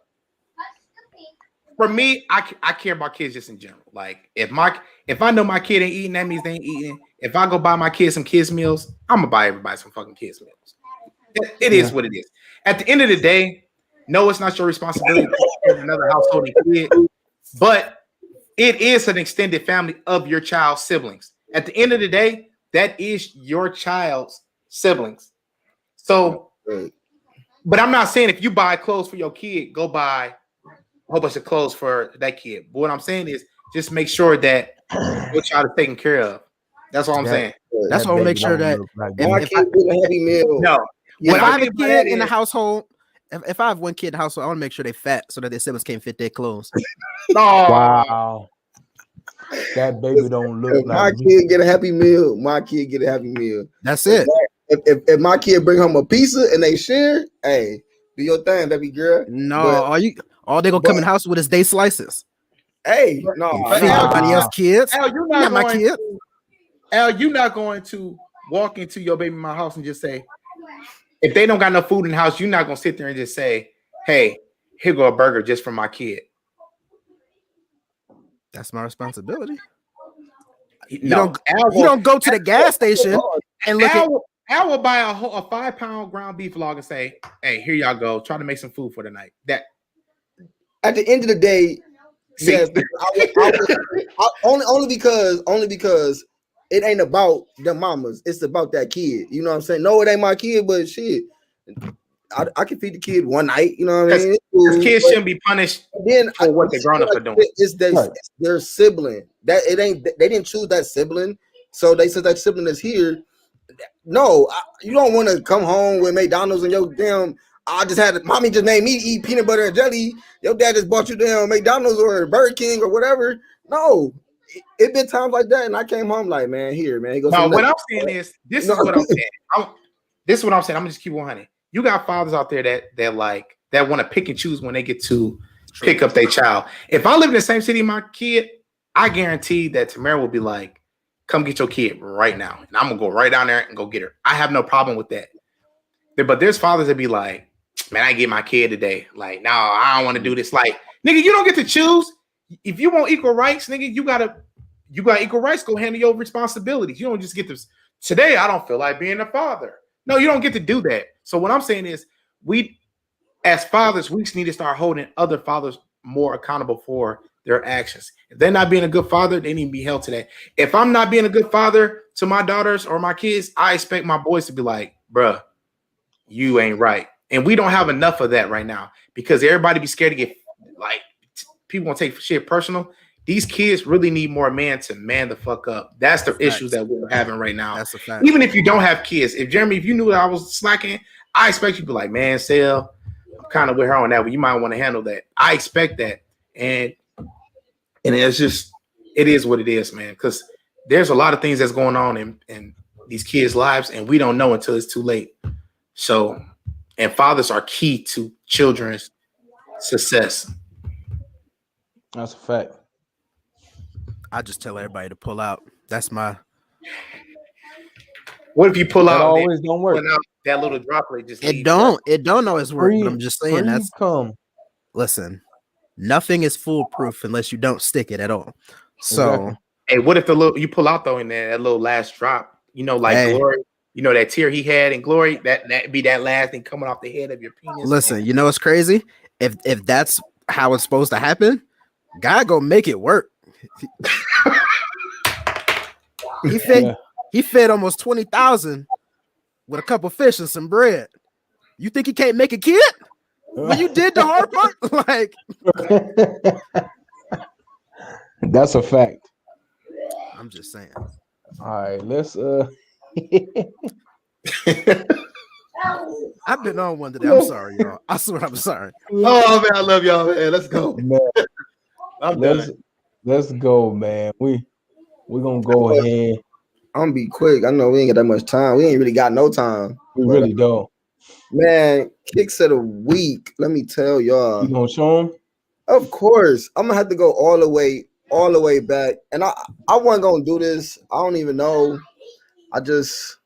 for me, I care about kids just in general. Like if I know my kid ain't eating, that means they ain't eating. If I go buy my kids some kids meals, I'm gonna buy everybody some fucking kids meals. It is what it is. At the end of the day, no, it's not your responsibility to take care of another household and kid, but it is an extended family of your child's siblings. At the end of the day, that is your child's siblings. So, but I'm not saying if you buy clothes for your kid, go buy a whole bunch of clothes for that kid. But what I'm saying is just make sure that your child is taken care of. That's all I'm saying. That's why I'll make sure that my kid get a heavy meal. No, if I have a kid in the household, if I have one kid in the household, I want to make sure they fat so that their siblings can't fit their clothes. Wow. That baby don't look my kid get a happy meal. My kid get a happy meal. That's it. If my kid bring home a pizza and they share, hey, do your thing, baby girl. No, all they gonna come in the house with is day slices. Hey, no, everybody else kids. Al, you're not my kid. You're not going to walk into your baby mama house and just say, if they don't got no food in the house, you're not gonna sit there and just say, hey, here go a burger just for my kid. That's my responsibility. You No, don't go to the gas station and look at. Al will buy a 5-pound ground beef log and say, hey, here y'all go. Try to make some food for the night. That at the end of the day, yes, only because it ain't about them mamas. It's about that kid. You know what I'm saying? No, it ain't my kid, but shit, I can feed the kid one night. You know what I mean? Kids shouldn't be punished for what the grown ups are doing. It's their sibling. That it ain't. They didn't choose that sibling, so they said that sibling is here. No, you don't want to come home with McDonald's and your damn. Mommy just made me eat peanut butter and jelly. Your dad just bought you damn McDonald's or Burger King or whatever. No, it been times like that, and I came home like, man, here, man. No, what I'm saying is, this is what I'm saying. This is what I'm saying. I'm gonna just keep 100. You got fathers out there that want to pick and choose when they get to pick up their child. If I live in the same city, my kid, I guarantee that Tamara will be like, come get your kid right now. And I'm going to go right down there and go get her. I have no problem with that. But there's fathers that be like, man, I get my kid today. Like, no, I don't want to do this. Like, nigga, you don't get to choose. If you want equal rights, nigga, you got equal rights. Go handle your responsibilities. You don't just get this. Today, I don't feel like being a father. No, you don't get to do that. So what I'm saying is we, as fathers, we just need to start holding other fathers more accountable for their actions. If they're not being a good father, they need to be held to that. If I'm not being a good father to my daughters or my kids, I expect my boys to be like, bruh, you ain't right. And we don't have enough of that right now because everybody be scared to get, like, people want to take shit personal. These kids really need more men to man the fuck up. That's the issues that we're having right now. That's a fact. Even if you don't have kids, if you knew that I was slacking, I expect you to be like, man, Sal, I'm kind of with her on that, but you might want to handle that. I expect that. And it's just, it is what it is, man. Because there's a lot of things that's going on in these kids' lives, and we don't know until it's too late. So, and fathers are key to children's success. That's a fact. I just tell everybody to pull out. That's my. What if you pull out? Always don't work. That little droplet just. It don't always work. But I'm just saying that's. Listen, nothing is foolproof unless you don't stick it at all. So, exactly. Hey, what if you pull out though in that little last drop? You know, like Glory. You know that tear he had in Glory. That be that last thing coming off the head of your penis. Listen, you know what's crazy? If that's how it's supposed to happen, God gonna make it work. He fed almost 20,000 with a couple fish and some bread. You think he can't make a kid? Well, you did the hard part. Like, that's a fact. I'm just saying. All right, let's I've been on one today. I'm sorry, y'all. I swear I'm sorry. Oh man, I love y'all, man. Let's go. Man, I'm done. Let's go, man. We're gonna go ahead I'm gonna be quick. I know we ain't got that much time. We ain't really got no time. We But, really don't. man, kicks of the week. Let me tell y'all. You gonna show them? Of course, I'm gonna have to go all the way back. And I wasn't gonna do this. I don't even know. I just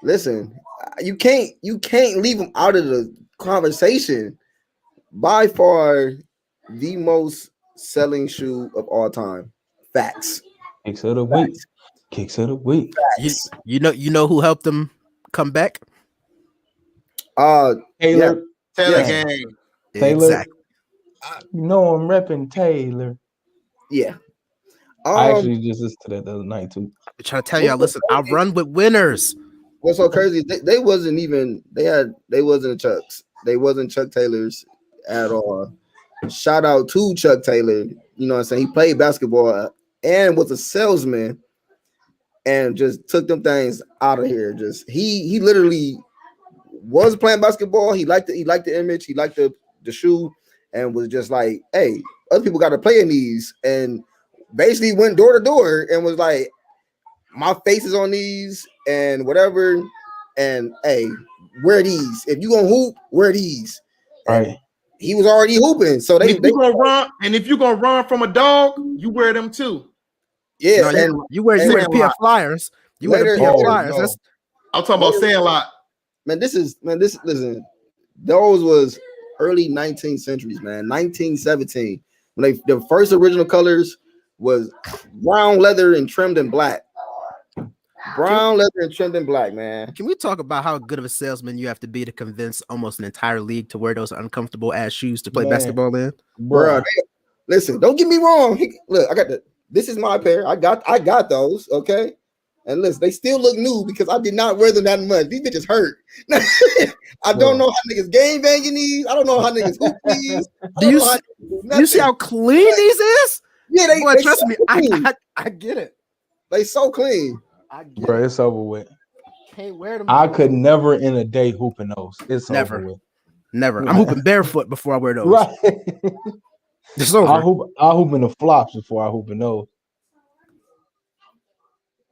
listen. You can't leave them out of the conversation. By far, the most selling shoe of all time. Facts. Kicks of the week. Kicks of the week. Facts. You know who helped them come back? Taylor. Taylor Yeah. Gang. Taylor. Exactly. You know I'm repping Taylor. Yeah. I actually just listened to that the other night too. I'm trying to tell y'all, listen, I run with winners. What's so crazy? They wasn't even they wasn't Chucks. They wasn't Chuck Taylors at all. Shout out to Chuck Taylor. You know what I'm saying? He played basketball and was a salesman and just took them things out of here. Just he literally was playing basketball. He liked the image, he liked the shoe, and was just like, hey, other people got to play in these, and basically went door to door and was like, my face is on these and whatever, and hey, wear these. If you gonna hoop, wear these. And Right. he was already hooping, so If you're gonna run from a dog, you wear them too. yeah. No, and you wear the Sandlot. PF Flyers. You wear the Later- PF Oh, Flyers. no. That's I'm talking about Sandlot. listen, those was early 19th centuries, man. 1917 when the first original colors was brown leather and trimmed in black. Brown leather and trimmed in black, man. Can we talk about how good of a salesman you have to be to convince almost an entire league to wear those uncomfortable ass shoes to play Man. basketball in? Bro, listen, don't get me wrong. Look, I got this is my pair. I got those, okay? And listen, they still look new because I did not wear them that much. These bitches hurt. I don't know how niggas game banging these. I don't know how niggas hoop these. Do you see how clean these is? Yeah, Boy, they trust so me, clean. I get it. They so clean. I get Bro, it. it's over with. Can't wear them. I could never in a day hooping those. It's Never. over with. Never. I'm hooping barefoot before I wear those. Right. It's over. I'll hoop in the flops before I hoop in those.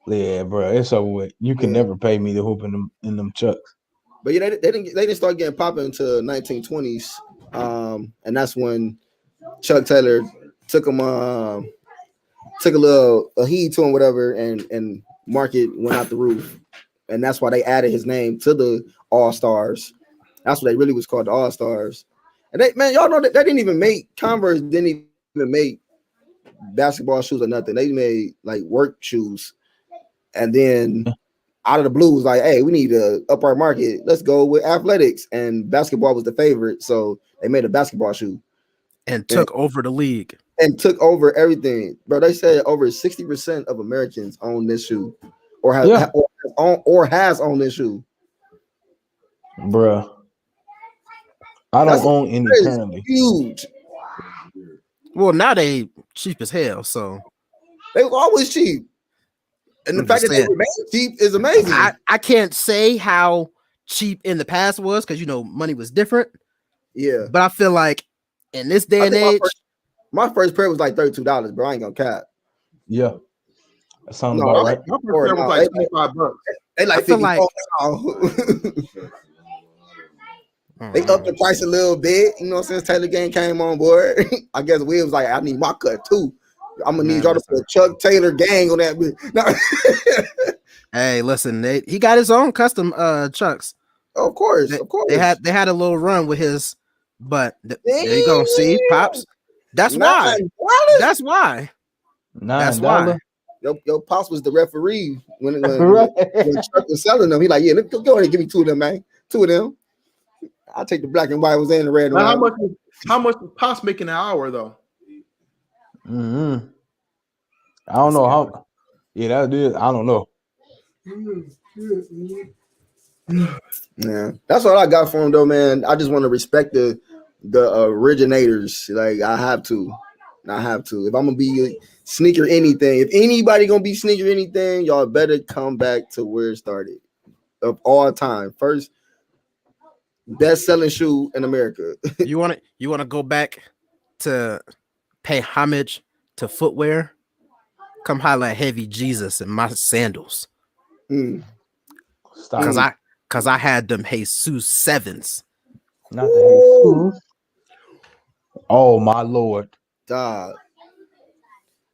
Yeah, bro, it's over with. You can never pay me to hoop in them chucks. But yeah, they didn't start getting popping until 1920s. And that's when Chuck Taylor took him took a heed to him, whatever, and market went out the roof. And that's why they added his name to the All-Stars. That's what they really was called, the All-Stars. And y'all know that they didn't even make Converse, didn't even make basketball shoes or nothing. They made like work shoes. And then out of the blue was like, hey, we need to up our market. Let's go with athletics. And basketball was the favorite. So they made a basketball shoe. And took over the league. And took over everything. Bro, they said over 60% of Americans own this shoe. Or has owned this shoe. Bruh. I don't own any currently. Huge. Well, now they cheap as hell, so They were always cheap. And the fact that they remain cheap is amazing. I can't say how cheap in the past was because money was different. Yeah. But I feel like in this day and age, my first pair was like $32, bro. I ain't gonna cap. Yeah. That sounds about right. My first pair was like $25. They like I feel like they upped the price a little bit, you know what I'm saying? Taylor Gang came on board. I guess we was like, I need my cut too. I'm gonna need y'all to put Chuck Taylor Gang on that bit. No. Hey, listen, he got his own custom chucks. Of course. They had a little run with his, but there you go. See, Pops. That's why. That's why. That's why. Your Pops was the referee when Chuck was selling them. He like, yeah, go ahead and give me two of them, man. Two of them. I'll take the black and white ones and the red one. How much was Pops making an hour though? Mm-hmm. I don't know how. Yeah, that is. I don't know. Yeah, that's what I got for him though, man. I just want to respect the originators. Like I have to. If I'm gonna be sneaker anything, if anybody gonna be sneaker anything, y'all better come back to where it started. Of all time, first best selling shoe in America. You want to go back to pay homage to footwear? come holla at Heavy Jesus in my sandals. Stop. Cause I had them Jesus 7s. Not the Jesus. Oh my Lord. Dog.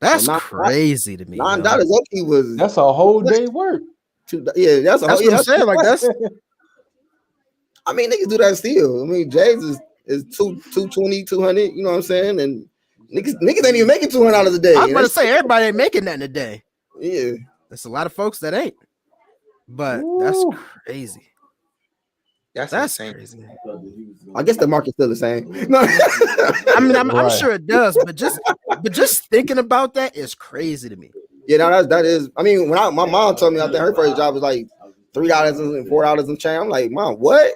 That's So crazy to me. $9 yo. okay was That's a whole day work. yeah, that's a whole That's what I'm saying. Like that's I mean, niggas do that still. I mean, Jay's is 220, 200, you know what I'm saying? And niggas ain't even making $200 a day. I was about to say everybody ain't making that in a day. Yeah. There's a lot of folks that ain't. But Ooh. that's crazy. That's insane. Crazy. I guess the market's still the same. No. I mean, I'm Right. sure it does, but just thinking about that is crazy to me. Yeah, no, that is. I mean, when my mom told me I think her first job was like $3 and $4 and change. I'm like, Mom, what?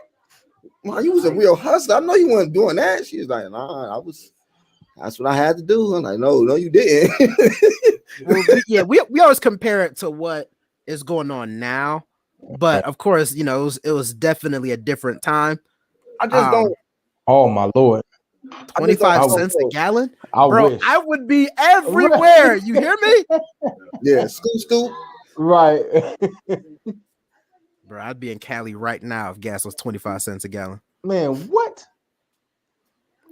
Mom, you was a real hustler. I know you weren't doing that. She was like, Nah, I was. That's what I had to do. I'm like, no, you didn't. Well, we always compare it to what is going on now, but of course, you know, it was definitely a different time. I just don't. Oh my Lord. 25 cents a gallon, I bro. wish. I would be everywhere. You hear me? Yeah, scoop. Right. Bro, I'd be in Cali right now if gas was 25 cents a gallon. Man, what?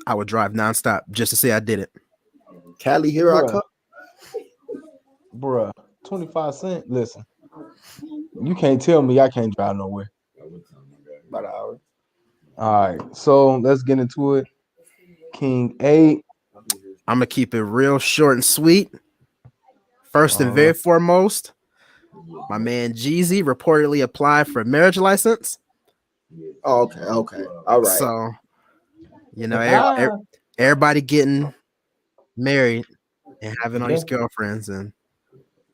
I would drive nonstop just to say I did it. Cali, here I Bruh. come. Bruh. 25 cents. Listen. You can't tell me I can't drive nowhere. About an hour. All right. So let's get into it. King 8. I'm gonna keep it real short and sweet. First and very foremost, my man Jeezy reportedly applied for a marriage license. Oh, okay. All right. So, you know, everybody getting married and having all these girlfriends, and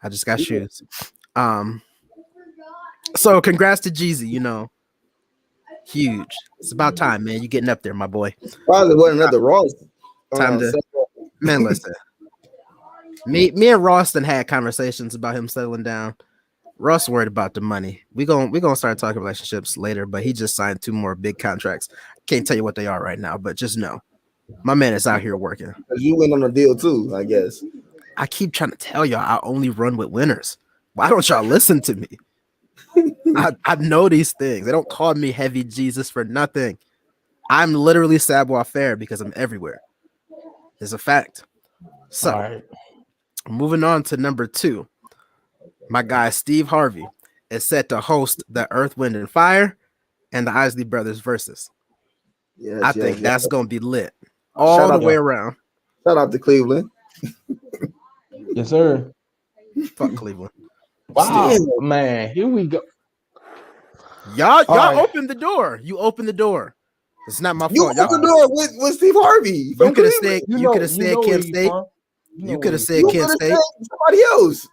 I just got shoes. So congrats to Jeezy, you know. Huge. It's about time, man. You getting up there, my boy. Probably wasn't another Ross. Time to man, listen. Me and Ralston had conversations about him settling down. Russ worried about the money. We gonna start talking relationships later, but he just signed 2 more big contracts. Can't tell you what they are right now, but just know my man is out here working. You went on a deal too, I guess. I keep trying to tell y'all I only run with winners. Why don't y'all listen to me? I know these things. They don't call me Heavy Jesus for nothing. I'm literally Savoir Faire because I'm everywhere. It's a fact. So, All right. moving on to number 2. My guy Steve Harvey is set to host the Earth, Wind, and Fire and the Isley Brothers versus. Yes, I think that's gonna be lit all the way around. Shout out to Cleveland. Yes, sir. Fuck Cleveland. Wow, Steve. man. Here we go. Y'all right. open the door. You open the door. It's not my You fault. opened the door with Steve Harvey. You could have said know Kent where State. from. You could have said You Kent could have State. said somebody else.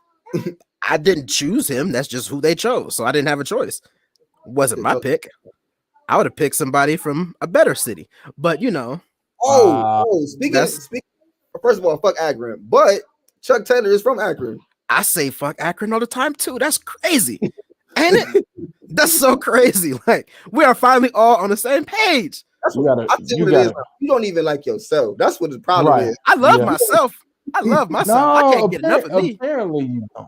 I didn't choose him. That's just who they chose. So I didn't have a choice. It wasn't my pick. I would have picked somebody from a better city. But you know. Speaking first of all, fuck Akron. But Chuck Taylor is from Akron. I say fuck Akron all the time too. That's crazy. Ain't it? That's so crazy. Like we are finally all on the same page. That's what it is. You don't even like yourself. That's what the problem is. I love myself. I love myself. No, I can't get enough of me. Apparently you don't.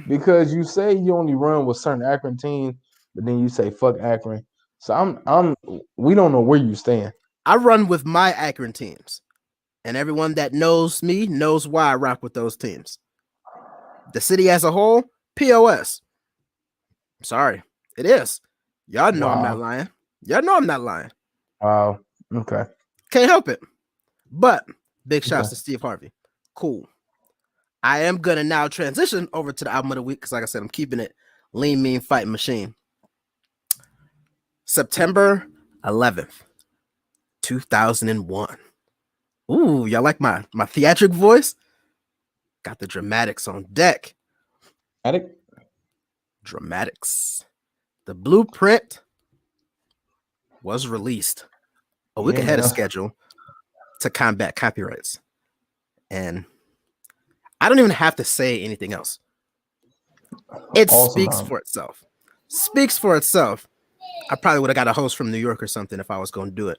Because you say you only run with certain Akron teams, but then you say fuck Akron. So we don't know where you stand. I run with my Akron teams. And everyone that knows me knows why I rock with those teams. The city as a whole, POS. Sorry, it is. Y'all know I'm not lying. Y'all know I'm not lying. Wow. Okay. Can't help it. But big shouts to Steve Harvey. Cool. I am gonna now transition over to the album of the week because, like I said, I'm keeping it lean, mean, fighting machine. September 11th, 2001. Ooh, y'all like my theatric voice? Got the dramatics on deck. Dramatics. The blueprint was released a week ahead of schedule to combat copyrights. And I don't even have to say anything else. It speaks for itself. Speaks for itself. I probably would have got a host from New York or something if I was going to do it.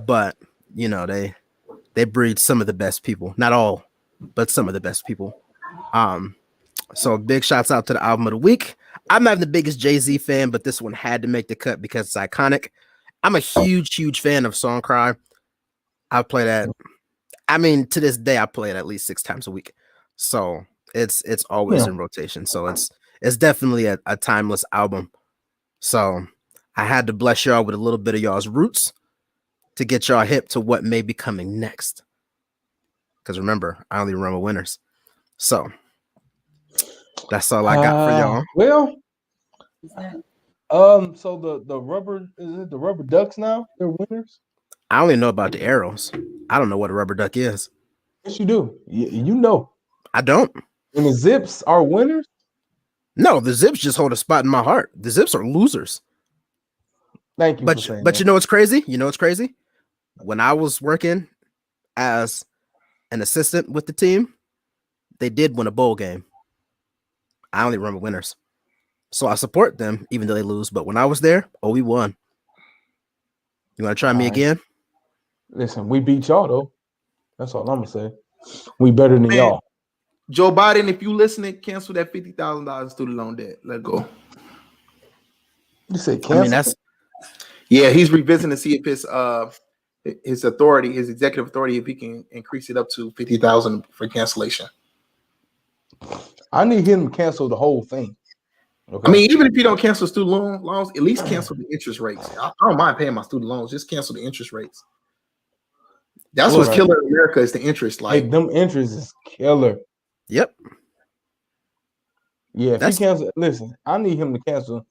But, you know, they They breed some of the best people, not all, but some of the best people. So big shouts out to the album of the week. I'm not the biggest Jay-Z fan, but this one had to make the cut because it's iconic. I'm a huge fan of Song Cry. I play that. I mean, to this day, I play it at least 6 times a week. So it's always in rotation. So it's definitely a timeless album. So I had to bless y'all with a little bit of y'all's roots to get y'all hip to what may be coming next. Because remember, I only run with winners. So that's all I got for y'all. Well, so the rubber, is it the rubber ducks now? They're winners? I only know about the arrows. I don't know what a rubber duck is. Yes, you do. You know. I don't. And the Zips are winners? No, the Zips just hold a spot in my heart. The Zips are losers. Thank you. But you know what's crazy? You know what's crazy? When I was working as an assistant with the team, they did win a bowl game. I only run with winners. So I support them even though they lose. But when I was there, we won. You want to try me again? Listen, we beat y'all, though. That's all I'm going to say. We better than y'all. Joe Biden, if you listening, cancel that $50,000 student loan debt. Let go. You said cancel? I mean, yeah, he's revisiting to see if his authority, his executive authority, if he can increase it up to $50,000 for cancellation. I need him to cancel the whole thing. Okay. I mean, even if you don't cancel student loans, at least cancel the interest rates. I don't mind paying my student loans. Just cancel the interest rates. That's what's killing America is the interest. Like them interest is killer. Yep. Yeah, if he cancel, listen, I need him to cancel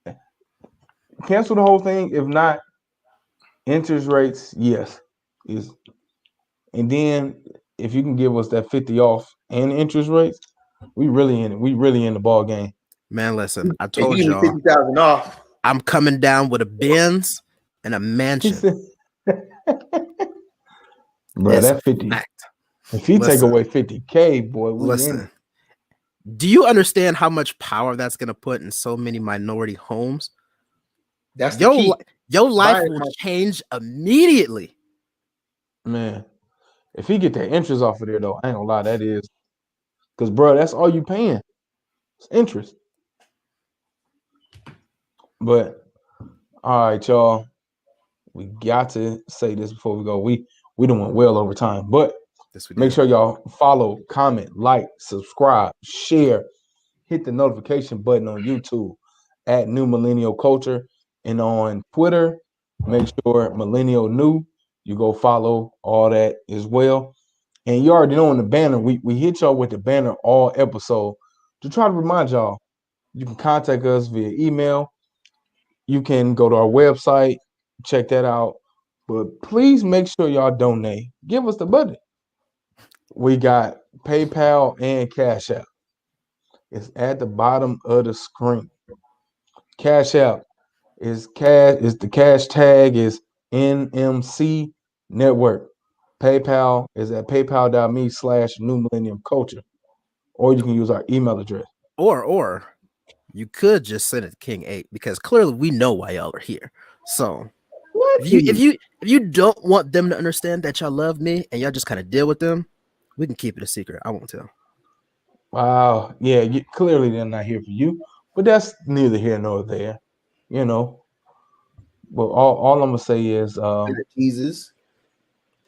the whole thing. If not, interest rates, yes. And then if you can give us that 50 off and interest rates, we really in it. We really in the ball game. Man, listen, I told y'all 50,000 off. I'm coming down with a Benz and a mansion. Bro, that 50. If he take away 50K, boy, we in it. Do you understand how much power that's gonna put in so many minority homes? That's the key. Your life will change immediately. Man, if he get that interest off of there, though, I ain't gonna lie, that is. Because, bro, that's all you paying. It's interest. But, all right, y'all. We got to say this before we go. We done went well over time. But make sure y'all follow, comment, like, subscribe, share, hit the notification button on YouTube at New Millennial Culture. And on Twitter, make sure Millennial New. You go follow all that as well. And you already know in the banner, we hit y'all with the banner all episode to try to remind y'all, you can contact us via email. You can go to our website, check that out. But please make sure y'all donate. Give us the budget. We got PayPal and CashApp. It's at the bottom of the screen. CashApp is the cash tag is NMCnetwork. PayPal is at paypal.me/New Millennium Culture. Or you can use our email address. Or you could just send it to King 8 because clearly we know why y'all are here. So if you don't want them to understand that y'all love me and y'all just kind of deal with them, we can keep it a secret. I won't tell. Wow. Yeah, clearly they're not here for you. But that's neither here nor there. You know. Well, all I'm gonna say is Jesus.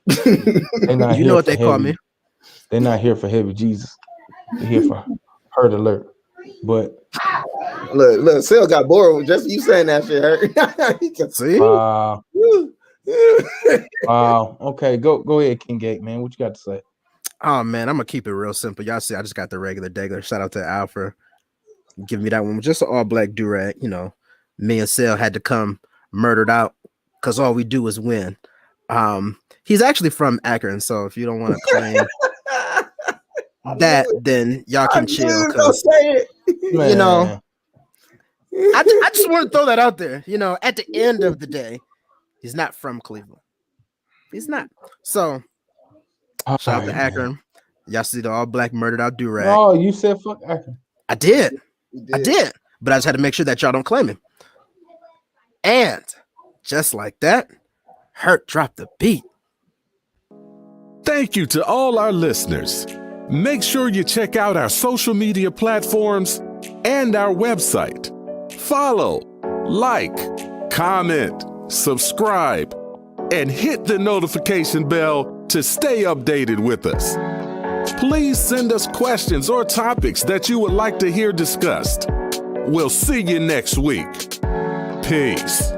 They're not you know what they call me. They're not here for heavy Jesus. They're here for hurt alert. But look, Sale got bored with just you saying that shit hurt. See? Wow. Okay, go ahead, King Gate, man. What you got to say? Oh man, I'm gonna keep it real simple. Y'all see, I just got the regular. Shout out to Al for giving me that one. Just an all black durag. You know, me and Sale had to come murdered out because all we do is win. He's actually from Akron, so if you don't want to claim that, then y'all can chill. You know, I just want to throw that out there. You know, at the end of the day, he's not from Cleveland. He's not. So shout out to Akron. Man. Y'all see the all black murdered out durag. Oh, you said fuck Akron. I did. But I just had to make sure that y'all don't claim him. And just like that, Hurt dropped the beat. Thank you to all our listeners. Make sure you check out our social media platforms and our website. Follow, like, comment, subscribe, and hit the notification bell to stay updated with us. Please send us questions or topics that you would like to hear discussed. We'll see you next week. Peace.